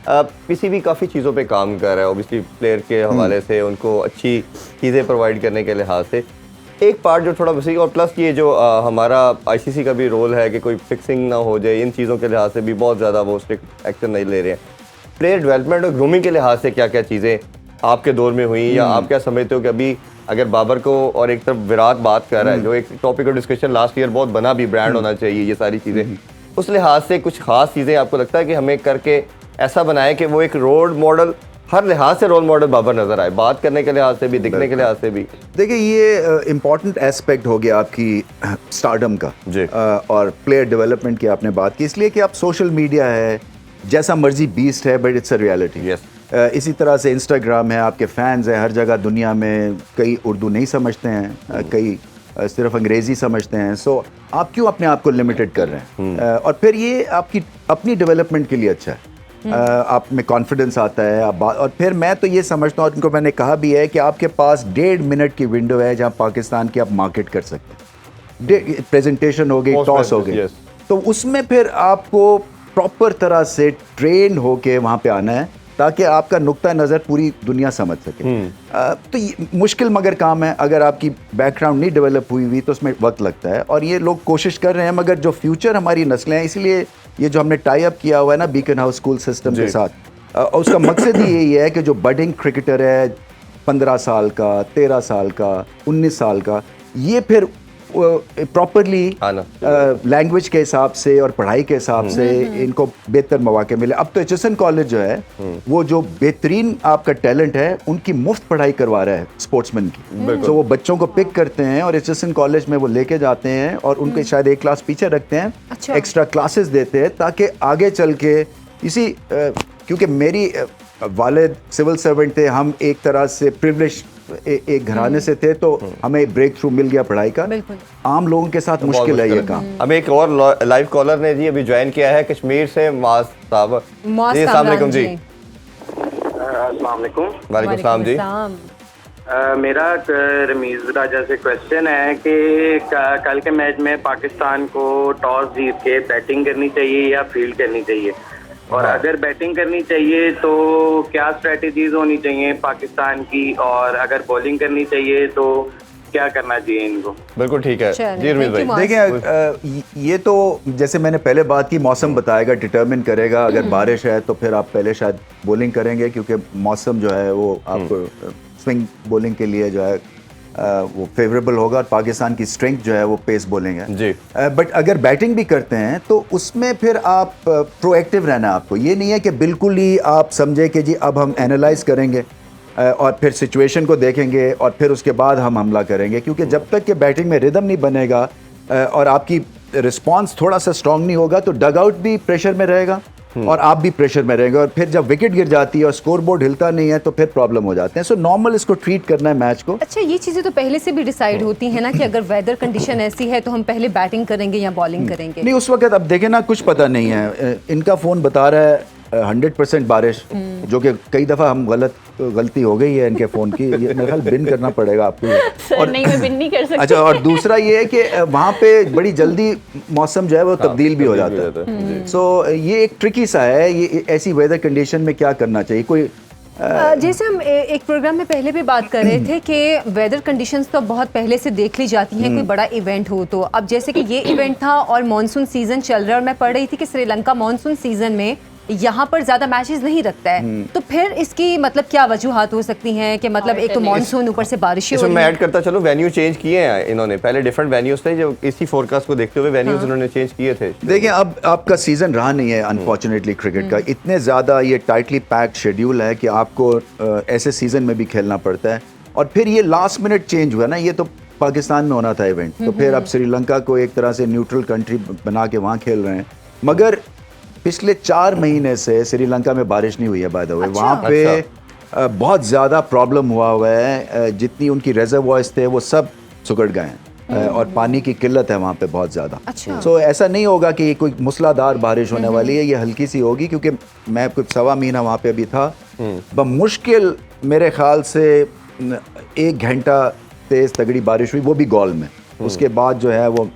किसी भी काफ़ी चीज़ों पे काम कर रहा है ऑब्वियसली प्लेयर के हवाले से, उनको अच्छी चीज़ें प्रोवाइड करने के लिहाज से। एक पार्ट जो थोड़ा बेसिक, और प्लस ये जो हमारा आईसीसी का भी रोल है कि कोई फिक्सिंग ना हो जाए, इन चीज़ों के लिहाज से भी बहुत ज़्यादा वो स्ट्रिक्ट एक्शन नहीं ले रहे हैं। प्लेयर डेवलपमेंट और ग्रूमिंग के लिहाज से क्या क्या चीज़ें आपके दौर में हुई, या आप क्या समझते हो कि अभी अगर बाबर को और एक तरफ विराट बात कर रहा है, जो एक topic of discussion last year बहुत बना भी, ब्रांड होना चाहिए, ये सारी चीज़ें, उस लिहाज से कुछ खास चीज़ें आपको लगता है कि हमें करके ऐसा बनाए कि वो एक रोल मॉडल, हर लिहाज से रोल मॉडल बाबर नजर आए, बात करने के लिहाज से भी, दिखने के लिहाज से भी? देखिए ये इम्पॉर्टेंट एस्पेक्ट हो गया आपकी स्टारडम का जी। और प्लेयर डेवलपमेंट की आपने बात की, इसलिए कि आप सोशल मीडिया है, जैसा मर्जी बीस्ट है, but it's a reality. Yes. इसी तरह से इंस्टाग्राम है, आपके फैंस हैं हर जगह दुनिया में, कई उर्दू नहीं समझते हैं, कई सिर्फ अंग्रेज़ी समझते हैं। सो आप क्यों अपने आप को लिमिटेड कर रहे हैं? और फिर ये आपकी अपनी डेवलपमेंट के लिए अच्छा है। आप में कॉन्फिडेंस आता है, आप बात, और फिर मैं तो ये समझता हूँ, उनको मैंने कहा भी है कि आपके पास 1.5 मिनट की विंडो है जहाँ पाकिस्तान की आप मार्केट कर सकते हैं। प्रेजेंटेशन हो गई, Post टॉस हो matches, गई, yes. तो उसमें फिर आपको प्रॉपर तरह से ट्रेन होके वहाँ पे आना है ताकि आपका नुक्ता नज़र पूरी दुनिया समझ सके। तो ये मुश्किल मगर काम है, अगर आपकी बैकग्राउंड नहीं डेवलप हुई हुई तो उसमें वक्त लगता है, और ये लोग कोशिश कर रहे हैं। मगर जो फ्यूचर हमारी नस्लें हैं, इसलिए ये जो हमने टाई अप किया हुआ है ना बीकन हाउस स्कूल सिस्टम के साथ, उसका मकसद ही यही है कि जो बडिंग क्रिकेटर है 15 साल का, 13 साल का, 19 साल का, ये फिर प्रॉपरली लैंग्वेज के हिसाब से और पढ़ाई के हिसाब से इनको बेहतर मौके मिले। अब तो एचएसएन कॉलेज जो है वो जो बेहतरीन आपका टैलेंट है उनकी मुफ्त पढ़ाई करवा रहा है स्पोर्ट्समैन की। तो वो बच्चों को पिक करते हैं और एचएसएन कॉलेज में वो लेके जाते हैं और उनके शायद एक क्लास पीछे रखते हैं, अच्छा। एक्स्ट्रा क्लासेस देते हैं ताकि आगे चल के इसी क्योंकि मेरी वालिद सिविल सर्वेंट थे, हम एक तरह से प्रिविलेज एक घराने से थे, तो हमें ब्रेक थ्रू मिल गया पढ़ाई का। आम लोगों के साथ मुश्किल है ये काम। हमें एक और लाइव कॉलर ने जी अभी ज्वाइन किया है कश्मीर से, माज साहब जी, अस्सलाम वालेकुम जी। अस्सलाम वालेकुम। वालेकुम सलाम जी। मेरा रमीज राजा से क्वेश्चन है कि कल के मैच में पाकिस्तान को टॉस जीत के बैटिंग करनी चाहिए या फील्ड करनी चाहिए, और अगर बैटिंग करनी चाहिए तो क्या स्ट्रेटजीज होनी चाहिए पाकिस्तान की, और अगर बॉलिंग करनी चाहिए तो क्या करना चाहिए इनको? बिल्कुल ठीक है जी रमीज भाई। देखिए ये तो जैसे मैंने पहले बात की, मौसम बताएगा, डिटरमिन करेगा। अगर बारिश है तो फिर आप पहले शायद बॉलिंग करेंगे क्योंकि मौसम जो है वो आपको स्विंग बॉलिंग के लिए जो है वो फेवरेबल होगा, और पाकिस्तान की स्ट्रेंथ जो है वो पेस बॉलिंग है जी। बट अगर बैटिंग भी करते हैं तो उसमें फिर आप प्रोएक्टिव रहना है आपको। ये नहीं है कि बिल्कुल ही आप समझे कि जी अब हम एनालाइज करेंगे और फिर सिचुएशन को देखेंगे और फिर उसके बाद हम हमला करेंगे, क्योंकि जब तक कि बैटिंग में रिदम नहीं बनेगा और आपकी रिस्पॉन्स थोड़ा सा स्ट्रांग नहीं होगा तो डग आउट भी प्रेशर में रहेगा और आप भी प्रेशर में रहेंगे, और फिर जब विकेट गिर जाती है और स्कोर बोर्ड हिलता नहीं है तो फिर प्रॉब्लम हो जाते हैं। सो नॉर्मल इसको ट्रीट करना है मैच को। अच्छा, ये चीजें तो पहले से भी डिसाइड होती है ना कि अगर वेदर कंडीशन ऐसी है तो हम पहले बैटिंग करेंगे या बॉलिंग करेंगे? नहीं, उस वक्त अब देखें ना, कुछ पता नहीं है। इनका फोन बता रहा है 100% बारिश, जो कि कई दफ़ा हम गलती हो गई है इनके फ़ोन की। ये मेरे ख्याल बिन करना पड़ेगा आपको। सर नहीं, मैं बिन नहीं कर सकती। अच्छा, और दूसरा ये है कि वहाँ पे बड़ी जल्दी मौसम जो है वो तब्दील भी हो जाता है। सो ये एक ट्रिकी सा है, ये ऐसी वेदर कंडीशन में क्या करना चाहिए। कोई जैसे हम एक प्रोग्राम में पहले भी बात कर रहे थे कि वेदर कंडीशंस तो बहुत पहले से देख ली जाती हैं कोई बड़ा इवेंट हो तो। अब जैसे कि ये इवेंट था और मॉनसून सीजन चल रहा है, और मैं पढ़ रही थी कि श्रीलंका मॉनसून सीजन में यहाँ पर ज्यादा मैचेस नहीं रखता है, तो फिर इसकी मतलब क्या वजूहात हो सकती हैं कि मतलब एक तो मानसून ऊपर से बारिश हो इसमें रही मैं है। ऐड करता चलो, वेन्यू चेंज किए हैं इन्होंने, पहले डिफरेंट वेन्यूज थे, जो इसी फोरकास्ट को देखते हुए वेन्यूज इन्होंने चेंज किए थे। देखिए अब आपका सीजन रहा नहीं है अनफॉर्चुनेटली क्रिकेट का, इतने ज़्यादा ये टाइटली पैक्ड शेड्यूल है कि आपको ऐसे सीजन में भी खेलना पड़ता है, और फिर ये लास्ट मिनट चेंज हुआ ना, ये तो पाकिस्तान में होना था इवेंट, तो फिर अब श्रीलंका को एक तरह से न्यूट्रल कंट्री बना के वहाँ खेल रहे हैं, मगर पिछले 4 महीने से श्रीलंका में बारिश नहीं हुई है बाय द वे। वहाँ पे बहुत ज़्यादा प्रॉब्लम हुआ है, जितनी उनकी रिजर्वॉयर्स थे वो सब सुगड़ गए हैं, और पानी की किल्लत है वहाँ पे बहुत ज़्यादा। अच्छा। सो ऐसा नहीं होगा कि कोई मूसलाधार बारिश होने वाली है, ये हल्की सी होगी, क्योंकि मैं कुछ 1.25 महीना वहाँ पे अभी था, बमुश्किल मेरे ख्याल से 1 घंटा तेज़ तगड़ी बारिश हुई, वो भी गॉल में। उसके बाद जो है वो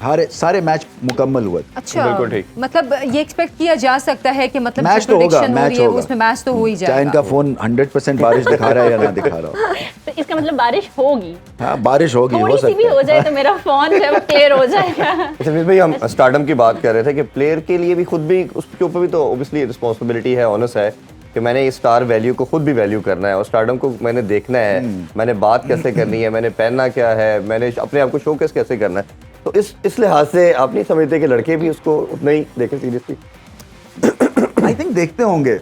सारे मैच मुकम्मल हुए। अच्छा, बिल्कुल ठीक। मतलब ये एक्सपेक्ट किया जा सकता है कि मतलब मैच जो तो होगा, prediction हो मैच रही है, होगा, उसमें मैच तो हो ही चाहे जाएगा। इनका फोन 100% बारिश दिखा रहा है या ना दिखा रहा हो। तो इसका मतलब बारिश होगी, हाँ बारिश होगी, थोड़ी हो सी भी सकता हो है। जाए तो मेरा फोन जो है वो क्लियर हो जाएगा। अच्छा मिस भाई, हम स्टारडम की बात कर रहे थे कि प्लेयर के लिए भी खुद भी उसके ऊपर भी तो ऑब्वियसली रिस्पॉन्सिबिलिटी है, ऑनस है कि मैंने इस स्टार वैल्यू को खुद भी वैल्यू करना है, और स्टारडम को मैंने देखना है, मैंने बात कैसे करनी है, मैंने पहनना क्या है, मैंने अपने आप को शोकेस कैसे करना है। तो इस लिहाज से आप नहीं समझते कि लड़के भी उसको उतना ही देखें सीरियसली? आई थिंक देखते होंगे।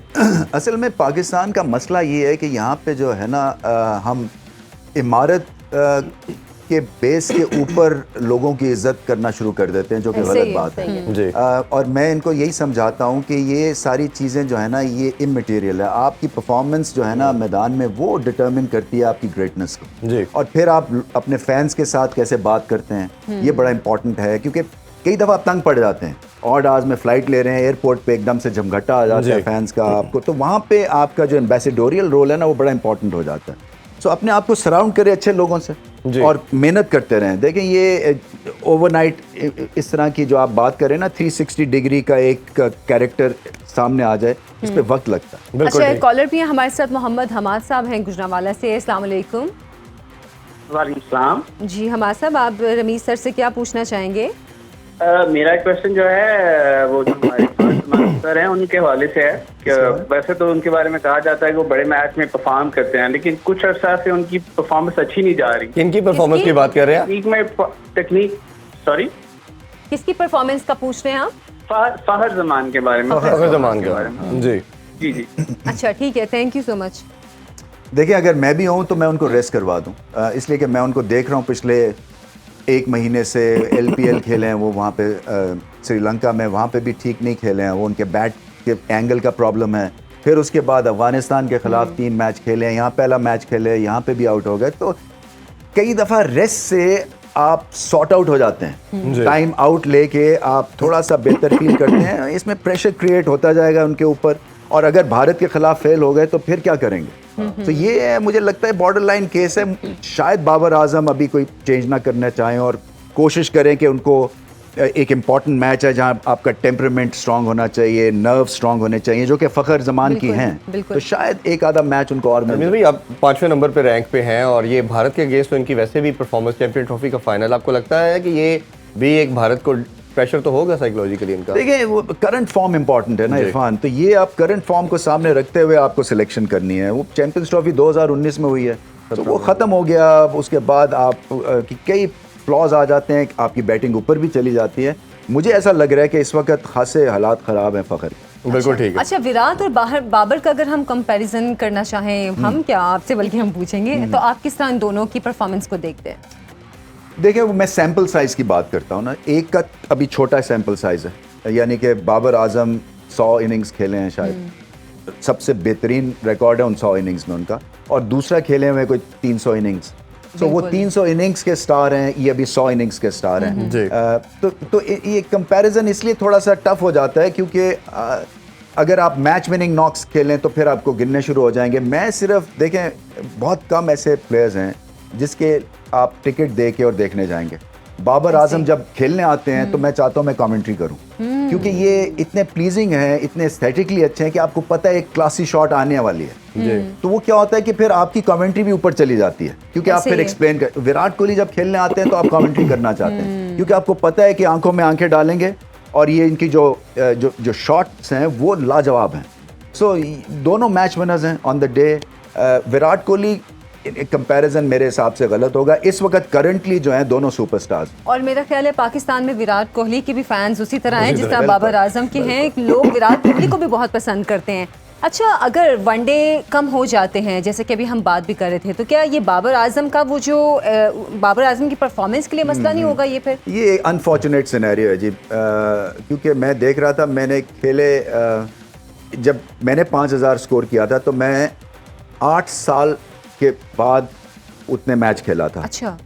असल में पाकिस्तान का मसला ये है कि यहाँ पे जो है ना, हम इमारत के बेस के ऊपर लोगों की इज्जत करना शुरू कर देते हैं, जो कि सही गलत है, बात सही है। जी। और मैं इनको यही समझाता हूँ कि ये सारी चीज़ें जो है ना, ये इमटेरियल है। आपकी परफॉर्मेंस जो है ना मैदान में, वो डिटर्मिन करती है आपकी ग्रेटनेस को। जी। और फिर आप अपने फैंस के साथ कैसे बात करते हैं, ये बड़ा इंपॉर्टेंट है, क्योंकि कई दफ़ा आप तंग पड़ जाते हैं, ऑड आवर्स में फ़्लाइट ले रहे हैं, एयरपोर्ट पे एकदम से झमघटा आ जाता है फैंस का आपको, तो वहाँ पे आपका जो एम्बेसडोरियल रोल है ना, वो बड़ा इंपॉर्टेंट हो जाता है। सो अपने आप को सराउंड करें अच्छे लोगों से और मेहनत करते रहें। देखें ये ओवरनाइट इस तरह की जो आप बात करें ना, 360 डिग्री का एक कैरेक्टर सामने आ जाए, इस पे वक्त लगता है। बिल्कुल अच्छा, ठीक। कॉलर भी हैं हमारे साथ, मोहम्मद हमाद साहब हैं गुजरांवाला से। अस्सलाम वालेकुम। वालेकुम सलाम। जी हमाद साहब, आप रमीज सर से क्या पूछना चाहेंगे? मेरा क्वेश्चन जो है वो जो हमारे सर हैं उनके हवाले से है कि वैसे तो उनके बारे में कहा जाता है कि वो बड़े मैच में परफॉर्म करते हैं, लेकिन कुछ अर्सा से उनकी परफॉर्मेंस अच्छी नहीं जा रही। किनकी परफॉर्मेंस की बात कर रहे हैं? टेक्निक सॉरी किसकी परफॉर्मेंस का पूछ रहे हैं आप? फाहर जमान के बारे में। फखर जमान के का। बारे में। जी जी जी। अच्छा ठीक है, थैंक यू सो मच। देखिए अगर मैं भी हूँ तो मैं उनको रेस्ट करवा दूँ, इसलिए कि मैं उनको देख रहा हूँ पिछले 1 महीने से LPL खेले हैं वो वहाँ पे श्रीलंका में, वहाँ पे भी ठीक नहीं खेले हैं वो, उनके बैट के एंगल का प्रॉब्लम है। फिर उसके बाद अफगानिस्तान के खिलाफ 3 मैच खेले हैं, यहाँ पहला मैच खेले, यहाँ पे भी आउट हो गए। तो कई दफ़ा रेस्ट से आप सॉर्ट आउट हो जाते हैं, टाइम आउट लेके आप थोड़ा सा बेहतर फील करते हैं, इसमें प्रेशर क्रिएट होता जाएगा उनके ऊपर। और अगर भारत के खिलाफ फेल हो गए तो फिर क्या करेंगे? तो ये मुझे लगता है बॉर्डर लाइन केस है। शायद बाबर आजम अभी कोई चेंज ना करना चाहें और कोशिश करें कि उनको एक इम्पॉर्टेंट मैच है जहां आपका टेम्परामेंट स्ट्रांग होना चाहिए, नर्व स्ट्रांग होने चाहिए, जो कि फ़खर जमान की हैं, तो शायद एक आधा मैच उनको और मिल रमीज भाई, आप 5वें नंबर पे रैंक पे हैं, और ये भारत के अगेंस्ट तो इनकी वैसे भी परफॉर्मेंस, चैंपियन ट्रॉफी का फाइनल, आपको लगता है कि ये भी एक भारत को प्रेशर तो होगा साइकोलॉजिकली इनका? देखिए वो करंट फॉर्म इंपॉर्टेंट है ना इरफान, तो ये आप करंट फॉर्म को सामने रखते हुए आपको सिलेक्शन करनी है। वो चैंपियंस ट्रॉफी 2019 में हुई है, तो वो ख़त्म हो गया। उसके बाद आप की कई फ्लॉज आ जाते हैं, आपकी बैटिंग ऊपर भी चली जाती है। मुझे ऐसा लग रहा है कि इस वक्त खासे हालात ख़राब हैं फ़खर के। बिल्कुल ठीक है। अच्छा, विराट और बाबर का अगर हम कंपैरिजन करना चाहें, हम क्या आपसे बल्कि हम पूछेंगे, तो आप किस तरह इन दोनों की परफॉर्मेंस को देखते हैं? देखिए मैं सैम्पल साइज़ की बात करता हूँ ना, एक का अभी छोटा सैम्पल साइज़ है, यानी कि बाबर आजम 100 इनिंग्स खेले हैं, शायद सबसे बेहतरीन रिकॉर्ड है उन 100 इनिंग्स में उनका, और दूसरा खेले हुए कोई 300 इनिंग्स। तो वो 300 इनिंग्स के स्टार हैं, ये अभी 100 इनिंग्स के स्टार हैं। तो ये कंपैरिजन इसलिए थोड़ा सा टफ हो जाता है क्योंकि अगर आप मैच विनिंग नॉक्स खेलें तो फिर आपको गिनने शुरू हो जाएंगे। मैं सिर्फ देखें, बहुत कम ऐसे प्लेयर्स हैं जिसके आप टिकट दे के और देखने जाएंगे। बाबर आजम जब खेलने आते हैं तो मैं चाहता हूँ मैं कमेंट्री करूँ, क्योंकि ये इतने प्लीजिंग हैं, इतने एस्थेटिकली अच्छे हैं कि आपको पता है एक क्लासी शॉट आने वाली है। तो वो क्या होता है कि फिर आपकी कमेंट्री भी ऊपर चली जाती है, क्योंकि आप फिर एक्सप्लेन कर। विराट कोहली जब खेलने आते हैं तो आप कमेंट्री करना चाहते हैं, क्योंकि आपको पता है कि आंखों में आंखें डालेंगे और ये इनकी जो शॉट्स हैं वो लाजवाब हैं। सो दोनों मैच विनर्स हैं on the day. Virat Kohli comparison मेरे हिसाब से गलत होगा। इस वक्त करंटली जो हैं दोनों सुपरस्टार्स। और मेरा ख्याल है पाकिस्तान में विराट कोहली के भी फैंस उसी तरह हैं जिस तरह बिल्कुल। बाबर आजम के हैं। लोग विराट कोहली को भी बहुत पसंद करते हैं। अच्छा, अगर वनडे कम हो जाते हैं जैसे कि अभी हम बात भी कर रहे थे, तो क्या ये बाबर आजम का वो जो बाबर आजम की परफॉर्मेंस के लिए मसला नहीं होगा ये फिर? ये अनफॉर्चुनेट सिनेरियो है जी, क्योंकि मैं देख रहा था, मैंने खेले जब मैंने 5000 स्कोर किया था तो मैं 8 साल के बाद उतने मैच खेला था। अच्छा।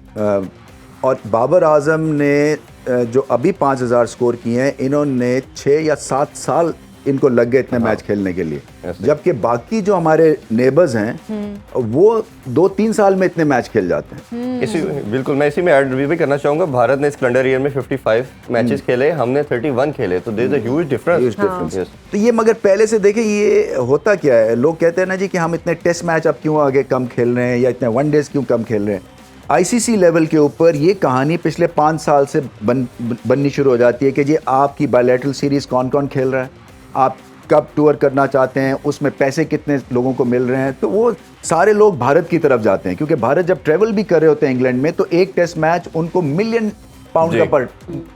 और बाबर आजम ने जो अभी 5000 स्कोर किए हैं, इन्होंने 6 या 7 साल इनको लग गए इतने मैच खेलने के लिए, जबकि बाकी जो हमारे नेबर्स हैं वो 2-3 साल में इतने मैच खेल जाते हैं। बिल्कुल, मैं इसी में ऐड भी करना चाहूँगा। भारत ने इस कैलेंडर ईयर में 55 मैचेस खेले, हमने 31 खेले, तो there is a huge difference. तो ये मगर पहले से देखें ये होता क्या है, लोग कहते हैं ना जी कि हम इतने टेस्ट मैच अब क्यों आगे कम खेल रहे हैं या इतने वनडेज क्यों कम खेल रहे हैं। आईसीसी लेवल के ऊपर ये कहानी पिछले 5 साल से बननी शुरू हो जाती है कि जी आपकी बायलैटरल सीरीज कौन कौन खेल रहा है, आप कब टूर करना चाहते हैं, उसमें पैसे कितने लोगों को मिल रहे हैं। तो वो सारे लोग भारत की तरफ जाते हैं, क्योंकि भारत जब ट्रेवल भी कर रहे होते हैं इंग्लैंड में तो एक टेस्ट मैच उनको $1,000,000 का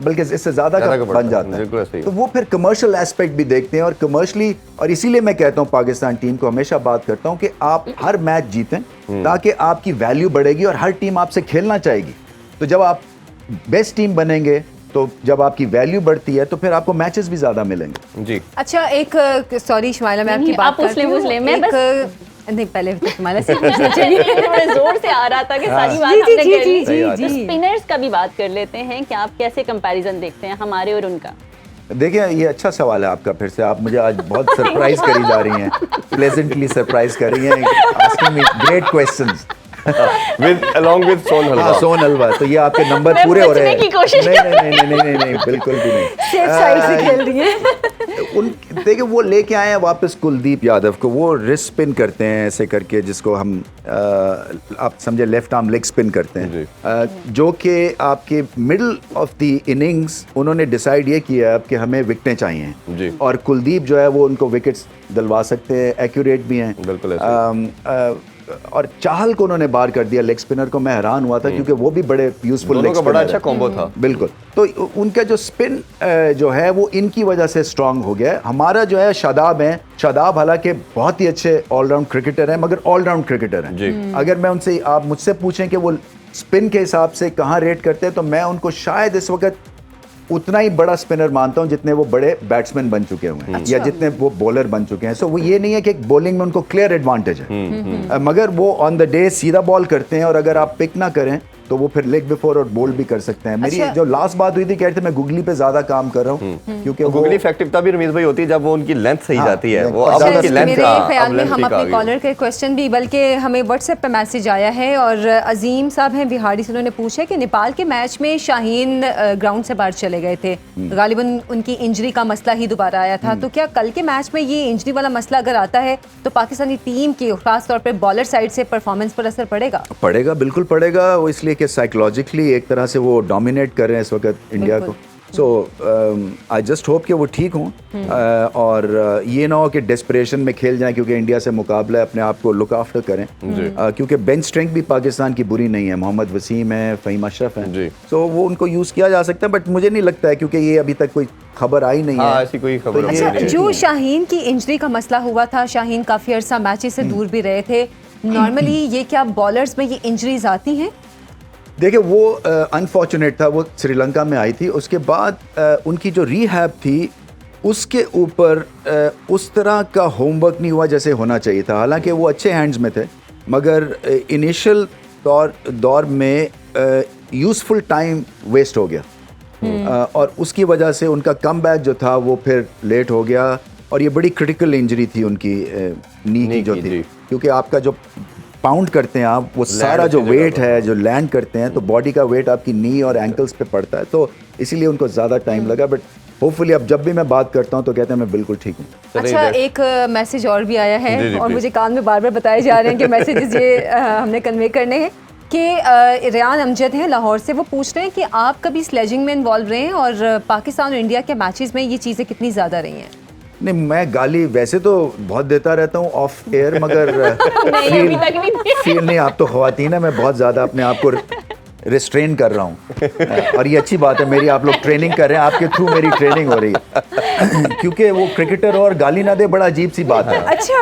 बल्कि इससे ज़्यादा का बन जाता है। तो वो फिर कमर्शियल एस्पेक्ट भी देखते हैं और कमर्शली, और इसीलिए मैं कहता हूँ पाकिस्तान टीम को हमेशा बात करता हूँ कि आप हर मैच जीतें ताकि आपकी वैल्यू बढ़ेगी और हर टीम आपसे खेलना चाहेगी। तो जब आप बेस्ट टीम बनेंगे तो जब आपकी वैल्यू बढ़ती है तो फिर आपको मैचेस भी ज्यादा मिलेंगे जी। अच्छा, एक सॉरी शुमाइला, मैं आपकी बात करती हूँ। मैं बस नहीं, पहले शुमाइला से पूछना चाहिए। थोड़े जोर से आ रहा था कि सारी बात आपने कर ली। तो स्पिनर्स का भी बात कर लेते हैं कि आप कैसे कंपैरिजन देखते हैं हमारे और उनका? देखिए, ये अच्छा सवाल है आपका। फिर से आप मुझे आज बहुत सरप्राइज करी जा रही हैं, प्लेजेंटली सरप्राइज कर रही हैं, asking me great questions along with सोन हलवा। हाँ, सोन हलवा। तो ये आपके नंबर पूरे हो रहे हैं। नहीं, बिल्कुल भी नहीं। सेफ साइड से खेल रही हैं। देखिए, वो लेके आए हैं वापस कुलदीप यादव को। वो रिस्ट स्पिन करते हैं ऐसे करके, जिसको हम आप समझे लेफ्ट आर्म लेग स्पिन करते हैं, जो कि आपके मिडल ऑफ द इनिंग्स उन्होंने डिसाइड ये किया अब कि हमें विकेटें चाहिए, और कुलदीप जो है वो उनको विकेट्स दिलवा सकते हैं, एक्यूरेट भी हैं। बिल्कुल। और चाहल को उन्होंने बाहर कर दिया लेग स्पिनर को। मैं हैरान हुआ था क्योंकि वो भी बड़े यूजफुल लेग स्पिनर, बड़ा अच्छा कॉम्बो था। बिल्कुल। तो उनका जो स्पिन जो है वो इनकी वजह से स्ट्रांग हो गया है। हमारा जो है शादाब है, शादाब हालांकि बहुत ही अच्छे ऑलराउंड क्रिकेटर हैं, मगर ऑलराउंड क्रिकेटर हैं। अगर मैं उनसे, आप मुझसे पूछें कि वो स्पिन के हिसाब से कहाँ रेट करते हैं, तो मैं उनको शायद इस वक्त उतना ही बड़ा स्पिनर मानता हूं जितने वो बड़े बैट्समैन बन चुके हुए हैं, या जितने वो बॉलर बन चुके हैं। सो वो ये नहीं है कि एक बॉलिंग में उनको क्लियर एडवांटेज है, मगर वो ऑन द डे सीधा बॉल करते हैं, और अगर आप पिक ना करें तो वो फिर लेग बिफोर और बोल्ड भी कर सकते हैं। मेरी जो लास्ट बात हुई थी, कहते थे मैं गुगली पे ज्यादा काम कर रहा हूँ, क्योंकि गुगली इफेक्टिव तभी रमीज भाई होती है जब वो उनकी लेंथ सही जाती है। वो अब अच्छा, उनकी लेंथ मेरे ख्याल में हम अपने कॉलर के क्वेश्चन भी, बल्कि हमें व्हाट्सएप पे मैसेज आया है, और अजीम साहब हैं बिहारी से, उन्होंने पूछा कि नेपाल के मैच में शाहीन ग्राउंड से बाहर चले गए थे, गालिबन उनकी इंजरी का मसला ही दोबारा आया था। तो क्या कल के मैच में ये इंजरी वाला मसला अगर आता है तो पाकिस्तानी टीम की खास तौर पर बॉलर साइड से परफॉर्मेंस पर असर पड़ेगा? पड़ेगा, बिल्कुल पड़ेगा। वो इसलिए कि साइकोलॉजिकली एक तरह से वो डोमिनेट कर रहे हैं इस वक्त इंडिया को। सो आई जस्ट होप कि वो ठीक हों, और ये ना हो कि डेस्परेशन में खेल जाएं, क्योंकि इंडिया से मुकाबला है, अपने आप को लुक आफ्टर करें, क्योंकि बेंच स्ट्रेंथ भी पाकिस्तान की बुरी नहीं है। मोहम्मद वसीम है, फ़हीम अशरफ है, तो वो उनको यूज़ किया जा सकता है, बट मुझे नहीं लगता है, क्योंकि ये अभी तक कोई खबर आई नहीं है, ऐसी कोई खबर। तो अच्छा, जो शाहीन की इंजरी का मसला हुआ था, शाहीन काफ़ी अरसा मैचेस से दूर भी रहे थे। नॉर्मली ये क्या बॉलर्स में ये इंजरीज आती हैं? देखिए, वो अनफॉर्चुनेट था, वो श्रीलंका में आई थी। उसके बाद उनकी जो रीहैब थी उसके ऊपर उस तरह का होमवर्क नहीं हुआ जैसे होना चाहिए था। हालांकि वो अच्छे हैंड्स में थे, मगर इनिशियल दौर में यूज़फुल टाइम वेस्ट हो गया, और उसकी वजह से उनका कमबैक जो था वो फिर लेट हो गया, और ये बड़ी क्रिटिकल इंजरी थी उनकी नी की जो थी, क्योंकि आपका जो पाउंड करते हैं आप, वो सारा जो वेट है जो लैंड करते हैं, तो बॉडी का वेट आपकी नी और एंकल्स पे पड़ता है, तो इसीलिए उनको ज़्यादा टाइम लगा। बट होपफुली अब जब भी मैं बात करता हूँ तो कहते हैं मैं बिल्कुल ठीक हूँ। अच्छा, एक मैसेज और भी आया है, और मुझे कान में बार बार बताए जा रहे हैं कि मैसेजेस ये हमने कन्वे करने हैं। कि रेयान अमजद हैं लाहौर से, वो पूछ रहे हैं कि आप कभी स्लेजिंग में इन्वॉल्व रहे हैं और पाकिस्तान और इंडिया के मैचेस में ये चीज़ें कितनी ज़्यादा रही हैं? नहीं, मैं गाली वैसे तो बहुत देता रहता हूँ ऑफ एयर, मगर नहीं, अभी तक नहीं दी। फील नहीं, आप तो ख्वातीन है, मैं बहुत ज़्यादा अपने आप को रिस्ट्रेन कर रहा हूँ और ये अच्छी बात है, मेरी आप लोग ट्रेनिंग कर रहे हैं, आपके थ्रू मेरी ट्रेनिंग हो रही है क्योंकि वो क्रिकेटर और गाली ना दे, बड़ा अजीब सी बात है। अच्छा,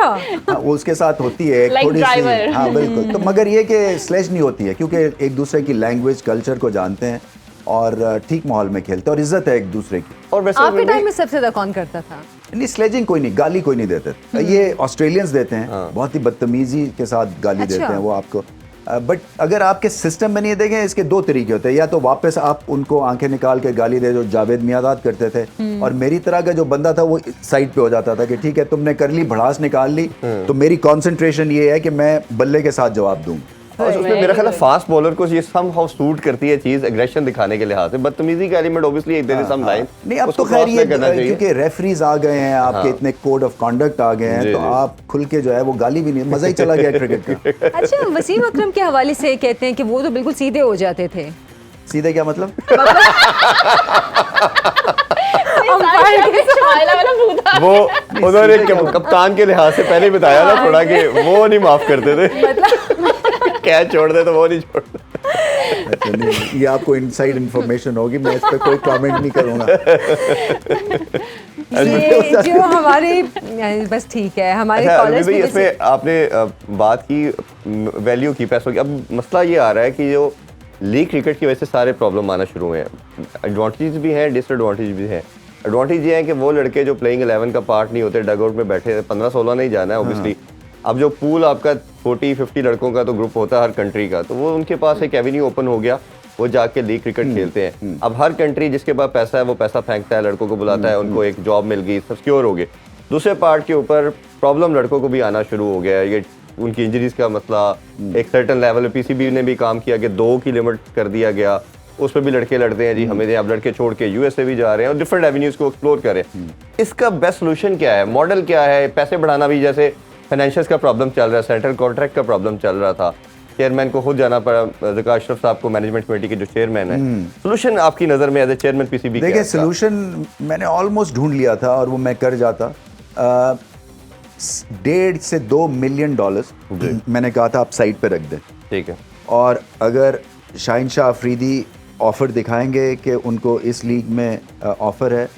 हाँ, वो उसके साथ होती है एक Like थोड़ी driver. सी, हाँ बिल्कुल। तो मगर ये कि स्लेज नहीं होती है क्योंकि एक दूसरे की लैंग्वेज कल्चर को जानते हैं और ठीक माहौल में खेलते हैं और इज्जत है एक दूसरे की। और वैसे आपके टाइम में सबसे ज़्यादा कौन करता था? नहीं, स्लेजिंग कोई नहीं, गाली कोई नहीं देते, ये ऑस्ट्रेलियंस देते हैं, बहुत ही बदतमीजी के साथ गाली अच्छा। देते हैं वो आपको। बट अगर आपके सिस्टम में नहीं देखें, इसके दो तरीके होते हैं, या तो वापस आप उनको आंखें निकाल के गाली दे, जो जावेद मियादाद करते थे, और मेरी तरह का जो बंदा था वो साइड पे हो जाता था कि ठीक है तुमने कर ली, भड़ास निकाल ली, तो मेरी कंसंट्रेशन ये है कि मैं बल्ले के साथ जवाब दूं। और उसमें मेरा ख्याल है फास्ट बॉलर को ये समहाउ सूट करती है चीज, एग्रेशन दिखाने के लिहाज से। बदतमीजी का element obviously there is some line, नहीं, अब तो खैर ये क्योंकि रेफरीज आ गए हैं, आपके इतने कोड ऑफ कंडक्ट आ गए हैं, तो आप खुल के जो है वो गाली भी नहीं, मजा ही चला गया क्रिकेट का। अच्छा, वसीम अकरम के हवाले से कहते हैं कि वो तो बिल्कुल सीधे हो जाते थे। सीधे क्या मतलब? वो उन्होंने कप्तान के लिहाज से पहले ही बताया ना थोड़ा कि वो नहीं माफ करते थे, कैच छोड़ दे तो वो नहीं छोड़ते। अच्छा, नहीं, ये आपको इनसाइड इंफॉर्मेशन होगी, मैं इस पर कोई कमेंट नहीं करूंगा। ये जो हमारे बस ठीक है, हमारे कॉलर्स भाई इसमें आपने बात की वैल्यू की, पैसों की। अब मसला ये आ रहा है कि जो लीग क्रिकेट की वजह से सारे प्रॉब्लम आना शुरू हुए हैं। एडवांटेज भी हैं, डिसएडवांटेज भी हैं। एडवांटेज ये है कि वो लड़के जो प्लेइंग 11 का पार्ट नहीं होते, डगआउट में बैठे 15-16 नहीं जाना है ऑब्वियसली। अब जो पूल आपका 40-50 लड़कों का तो ग्रुप होता है हर कंट्री का, तो वो उनके पास एक एवेन्यू ओपन हो गया, वो जाके लीग क्रिकेट खेलते हैं। अब हर कंट्री जिसके पास पैसा है वो पैसा फेंकता है, लड़कों को बुलाता है, उनको एक जॉब मिल गई, सब सिक्योर हो गए। दूसरे पार्ट के ऊपर प्रॉब्लम लड़कों को भी आना शुरू हो गया है, ये उनकी इंजरीज का मसला। एक सर्टन लेवल पे पीसीबी ने भी काम किया कि 2 की लिमिट कर दिया गया, उस पर भी लड़के लड़ते हैं जी, हमें अब लड़के छोड़ के यूएसए भी जा रहे हैं और डिफरेंट एवेन्यूज को एक्सप्लोर कर रहे हैं। इसका बेस्ट सोल्यूशन क्या है, मॉडल क्या है? पैसे बढ़ाना भी, जैसे फाइनेंशियल्स का प्रॉब्लम चल रहा है, सेंट्रल कॉन्ट्रैक्ट का प्रॉब्लम चल रहा था, चेयरमैन को खुद जाना पड़ा, ज़का अशरफ साहब को, मैनेजमेंट कमेटी के जो चेयरमैन है। सोल्यूशन आपकी नज़र में एज ए चेयरमैन पीसीबी? देखिए, सोल्यूशन मैंने ऑलमोस्ट ढूंढ लिया था और वो मैं कर जाता। 1.5 से 2 मिलियन डॉलर मैंने कहा था आप साइड पे रख दें, ठीक है। और अगर शाहीन शाह अफरीदी ऑफ़र दिखाएंगे कि उनको इस लीग में ऑफ़र है,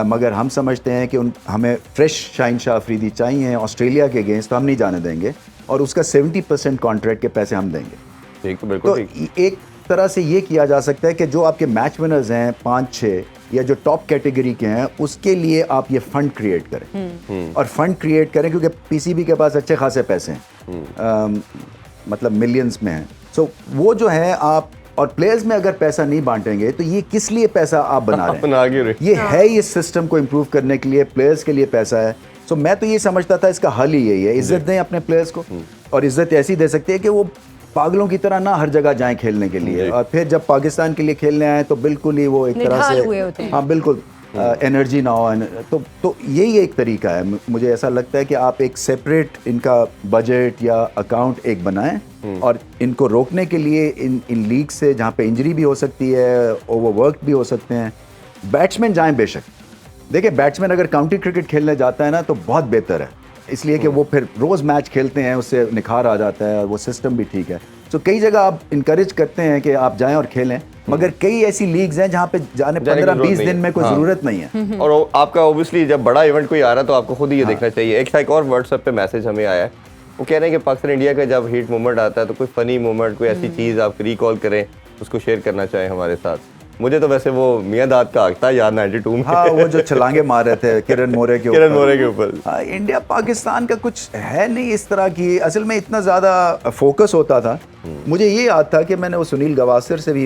मगर हम समझते हैं कि हमें फ्रेश शाहीन शाह अफरीदी चाहिए ऑस्ट्रेलिया के अगेंस्ट, तो हम नहीं जाने देंगे और उसका 70% कॉन्ट्रैक्ट के पैसे हम देंगे। ठीक, बिल्कुल। तो एक तरह से ये किया जा सकता है कि जो आपके मैच विनर्स हैं 5-6 या जो टॉप कैटेगरी के हैं, उसके लिए आप ये फंड क्रिएट करें और फंड क्रिएट करें क्योंकि पीसीबी के पास अच्छे खासे पैसे हैं, मतलब मिलियंस में हैं। सो वो जो है आप, और प्लेयर्स में अगर पैसा नहीं बांटेंगे तो ये किस लिए पैसा आप बना रहे हैं? ये है ये सिस्टम को इम्प्रूव करने के लिए, प्लेयर्स के लिए पैसा है। सो मैं तो ये समझता था इसका हल ही यही है, इज्जत दें अपने प्लेयर्स को, और इज्जत ऐसी दे सकती है कि वो पागलों की तरह ना हर जगह जाएं खेलने के लिए, और फिर जब पाकिस्तान के लिए खेलने आए तो बिल्कुल ही वो एक तरह से, हाँ बिल्कुल, एनर्जी ना हो। तो यही एक तरीका है। मुझे ऐसा लगता है कि आप एक सेपरेट इनका बजट या अकाउंट एक बनाएं और इनको रोकने के लिए इन लीग से, जहाँ पे इंजरी भी हो सकती है, ओवरवर्क भी हो सकते हैं, बैट्समैन जाएं बेशक। देखिए, बैट्समैन अगर काउंटी क्रिकेट खेलने जाता है ना तो बहुत बेहतर है, इसलिए कि वो फिर रोज़ मैच खेलते हैं, उससे निखार आ जाता है और वो सिस्टम भी ठीक है। तो कई जगह आप इनकरेज करते हैं कि आप जाएं और खेलें, मगर कई ऐसी लीग्स हैं जहाँ पे जाने 15-20 दिन में कोई ज़रूरत नहीं है। और आपका ऑब्वियसली जब बड़ा इवेंट कोई आ रहा है तो आपको खुद ही ये देखना चाहिए। एक और व्हाट्सएप पे मैसेज हमें आया है, वो कह रहे हैं कि पाकिस्तान इंडिया का जब हीट मोमेंट आता है तो कोई फनी मोमेंट, कोई ऐसी चीज़ आप रिकॉल करें, उसको शेयर करना चाहें हमारे साथ। मुझे तो वैसे वो मियां दाद का आता है याद 92 में, हाँ, वो जो छलांगे मार रहे थे किरण मोरे के ऊपर। हाँ, इंडिया पाकिस्तान का कुछ है नहीं इस तरह की, असल में इतना ज़्यादा फोकस होता था। मुझे ये याद था कि मैंने वो सुनील गवास्कर से भी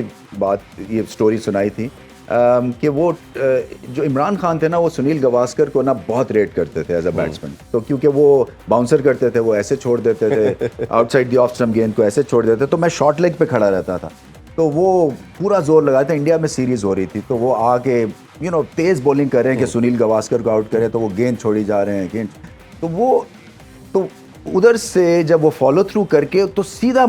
ये स्टोरी सुनाई थी कि वो जो इमरान खान थे ना, वो सुनील गवास्कर को ना बहुत रेट करते थे एज अ बैट्समैन। तो क्योंकि वो बाउंसर करते थे, वो ऐसे छोड़ देते थे आउटसाइड द ऑफ स्टंप गेंद को ऐसे छोड़ देते, तो मैं शॉर्ट लेग पे खड़ा रहता था, तो वो पूरा जोर लगाया था। इंडिया में सीरीज हो रही थी, तो वो आके तेज़ बॉलिंग कर रहे हैं कि सुनील गवास्कर को आउट करे, तो वो गेंद छोड़ी जा रहे हैं, गेंद, तो उधर से जब वो फॉलो थ्रू करके तो सीधा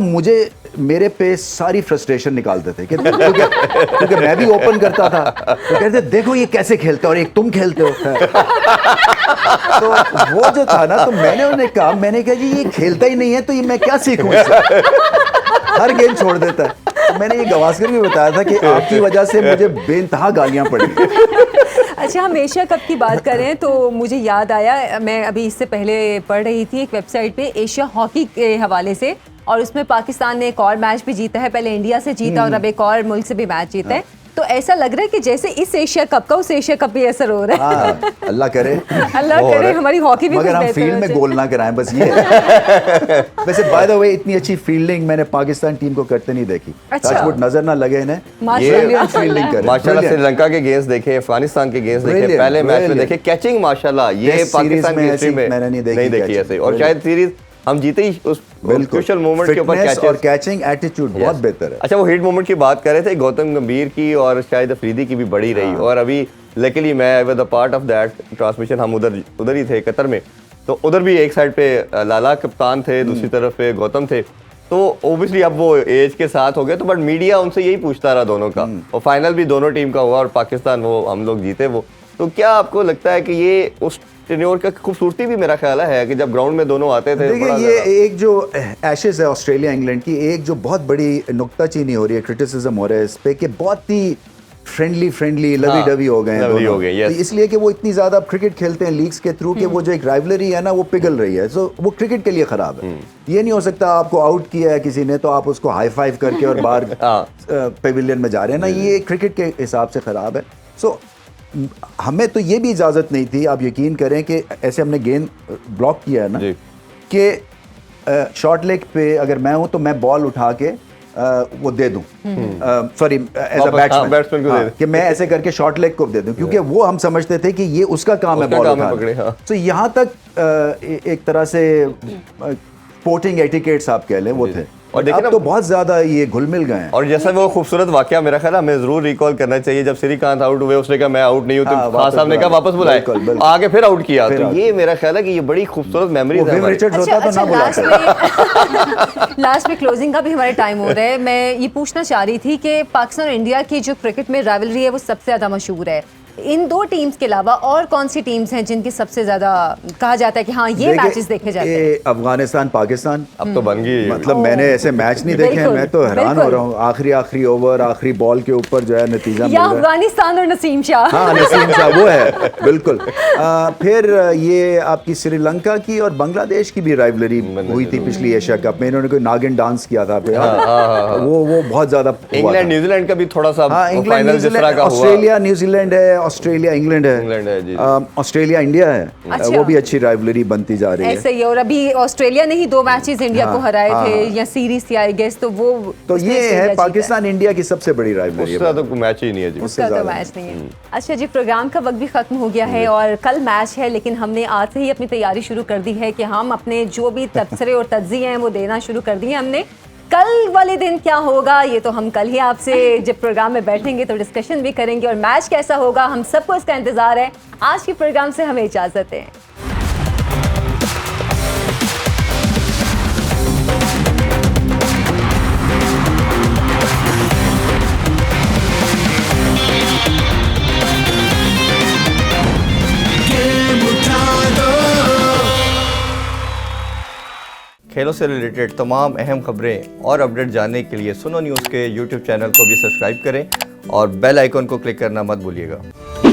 मेरे पे सारी फ्रस्ट्रेशन निकालते थे क्योंकि मैं भी ओपन करता था तो कहते देखो ये कैसे खेलते हो और एक तुम खेलते हो। तो वो जो था ना, तो मैंने कहा जी ये खेलता ही नहीं है तो ये मैं क्या सीखूं इससे? हर गेम छोड़ देता है। तो मैंने ये गवास्कर भी बताया था कि आपकी वजह से मुझे बेइंतहा गालियां पड़ी। अच्छा, हम एशिया कप की बात करें तो मुझे याद आया, मैं अभी इससे पहले पढ़ रही थी एक वेबसाइट पे एशिया हॉकी के हवाले से, और उसमें पाकिस्तान ने एक और मैच भी जीता है, पहले इंडिया से जीता और अब एक और मुल्क से भी मैच जीता है। तो ऐसा लग रहा है कि जैसे इस एशिया कप का उस एशिया कप पे असर हो रहा है। हाँ, अल्लाह करे हमारी हॉकी भी मगर हम फील्ड में गोल ना कराएं, बस ये। वैसे बाय द वे इतनी अच्छी फील्डिंग मैंने पाकिस्तान टीम को करते नहीं देखी। टचवुड नजर ना लगे इन्हें, ये फील्डिंग करे माशाल्लाह। श्रीलंका के गेम्स देखे, अफगानिस्तान के गेम्स देखे, पहले मैच में देखे, कैचिंग माशाल्लाह ये पाकिस्तान की हिस्ट्री में मैंने नहीं देखी ऐसे। और शायद सीरीज हम जीते ही उस क्रूशियल मोमेंट के ऊपर और कैचिंग एटीट्यूड बहुत बेहतर है। अच्छा, वो हिट मोमेंट की बात कर रहे थे, गौतम गंभीर की और शायद अफरीदी की भी बड़ी रही। और अभी लकीली मैं I was a part of that transmission, हम उधर ही थे कतर में, तो उधर भी एक साइड पे लाला कप्तान थे, दूसरी तरफ पे गौतम थे। तो ओबियसली अब वो एज के साथ हो गए, तो बट मीडिया उनसे यही पूछता रहा दोनों का, और फाइनल भी दोनों टीम का हुआ और पाकिस्तान वो हम लोग जीते वो। तो क्या आपको लगता है कि ये उस टेन्योर का खूबसूरती भी मेरा ख्याल है कि जब ग्राउंड में दोनों आते थे? देखिए ये एक जो एशेज है ऑस्ट्रेलिया इंग्लैंड की, एक जो बहुत बड़ी नुक्ताचीनी हो रही है, क्रिटिसिज्म हो रहा है इस पे कि बहुत ही फ्रेंडली लवी डवी हो गए हैं, तो इसलिए कि वो इतनी ज्यादा क्रिकेट खेलते हैं लीग्स के थ्रू कि वो जो एक राइवलरी है ना वो पिघल रही है। तो वो क्रिकेट के लिए खराब है। ये नहीं हो सकता आपको आउट किया है किसी ने तो आप उसको हाई फाइव करके और बाहर पेविलियन में जा रहे हैं ना, ये क्रिकेट के हिसाब से खराब है। सो हमें तो ये भी इजाज़त नहीं थी, आप यकीन करें कि ऐसे हमने गेंद ब्लॉक किया है ना कि शॉर्ट लेग पे अगर मैं हूं तो मैं बॉल उठा के वो दे दूं, सॉरी एज अ बैट्समैन कि मैं ऐसे करके शॉर्ट लेग को दे दूं, क्योंकि वो हम समझते थे कि ये उसका काम है बॉल उठाना। तो यहाँ तक एक तरह से स्पोर्टिंग एटिकेट्स आप कह लें वो थे, और अब तो बहुत ज्यादा ये घुल मिल गए हैं। और जैसा वो खूबसूरत वाकया मेरा ख्याल हमें जरूर रिकॉल करना चाहिए, जब श्रीकांत आउट हुए उसने कहा मैं आउट नहीं हूं, तो खान साहब ने कहा वापस बुलाए, आगे फिर आउट किया। तो ये मेरा ख्याल है कि ये बड़ी खूबसूरत मेमोरीज है हमारी। लास्ट में क्लोजिंग का भी हमारे टाइम हो रहा है। मैं ये पूछना चाह रही थी कि पाकिस्तान और इंडिया की जो क्रिकेट में राइवलरी है वो सबसे ज्यादा मशहूर है, इन दो टीम्स के अलावा और कौन सी टीम्स हैं जिनकी सबसे ज्यादा कहा जाता है कि हाँ ये मैचेस देखे जाते हैं? अफगानिस्तान पाकिस्तान अब तो बन गई, मतलब मैंने ऐसे मैच नहीं देखे हैं, मैं तो हैरान हो रहा हूँ। आखिरी ओवर आखिरी बॉल के ऊपर जो है नतीजा मिल रहा है। अफगानिस्तान और नसीम शाह, हाँ नसीम शाह वो है बिल्कुल। फिर ये आपकी श्रीलंका की और बांग्लादेश की भी राइवलरी हुई थी पिछली एशिया कप में, इन्होंने कोई नागिन डांस किया था, वो बहुत ज्यादा। इंग्लैंड न्यूजीलैंड का भी थोड़ा सा फाइनल जिस तरह का हुआ। ऑस्ट्रेलिया न्यूजीलैंड है, ऑस्ट्रेलिया इंग्लैंड है, ऑस्ट्रेलिया इंडिया है। अच्छा। वो भी अच्छी राइवलरी बनती जा रही है। ऐसे ही, और अभी ऑस्ट्रेलिया ने ही 2 मैचेस इंडिया को हराए थे या सीरीज थी आई गेस, तो वो तो ये है पाकिस्तान इंडिया की सबसे बड़ी राइवलरी। उसका तो मैच ही नहीं है जी, उसका तो मैच नहीं है। अच्छा जी, प्रोग्राम का वक्त भी खत्म हो गया है और कल मैच है, लेकिन हमने आज से ही अपनी तैयारी शुरू कर दी है कि हम अपने जो भी तबसरे और तज्जिए हैं वो देना शुरू कर दिए हमने। कल वाले दिन क्या होगा ये तो हम कल ही आपसे जब प्रोग्राम में बैठेंगे तो डिस्कशन भी करेंगे, और मैच कैसा होगा हम सबको इसका इंतजार है। आज के प्रोग्राम से हमें इजाजत है। खेलों से रिलेटेड तमाम अहम खबरें और अपडेट जानने के लिए सुनो न्यूज़ के YouTube चैनल को भी सब्सक्राइब करें और बेल आइकन को क्लिक करना मत भूलिएगा।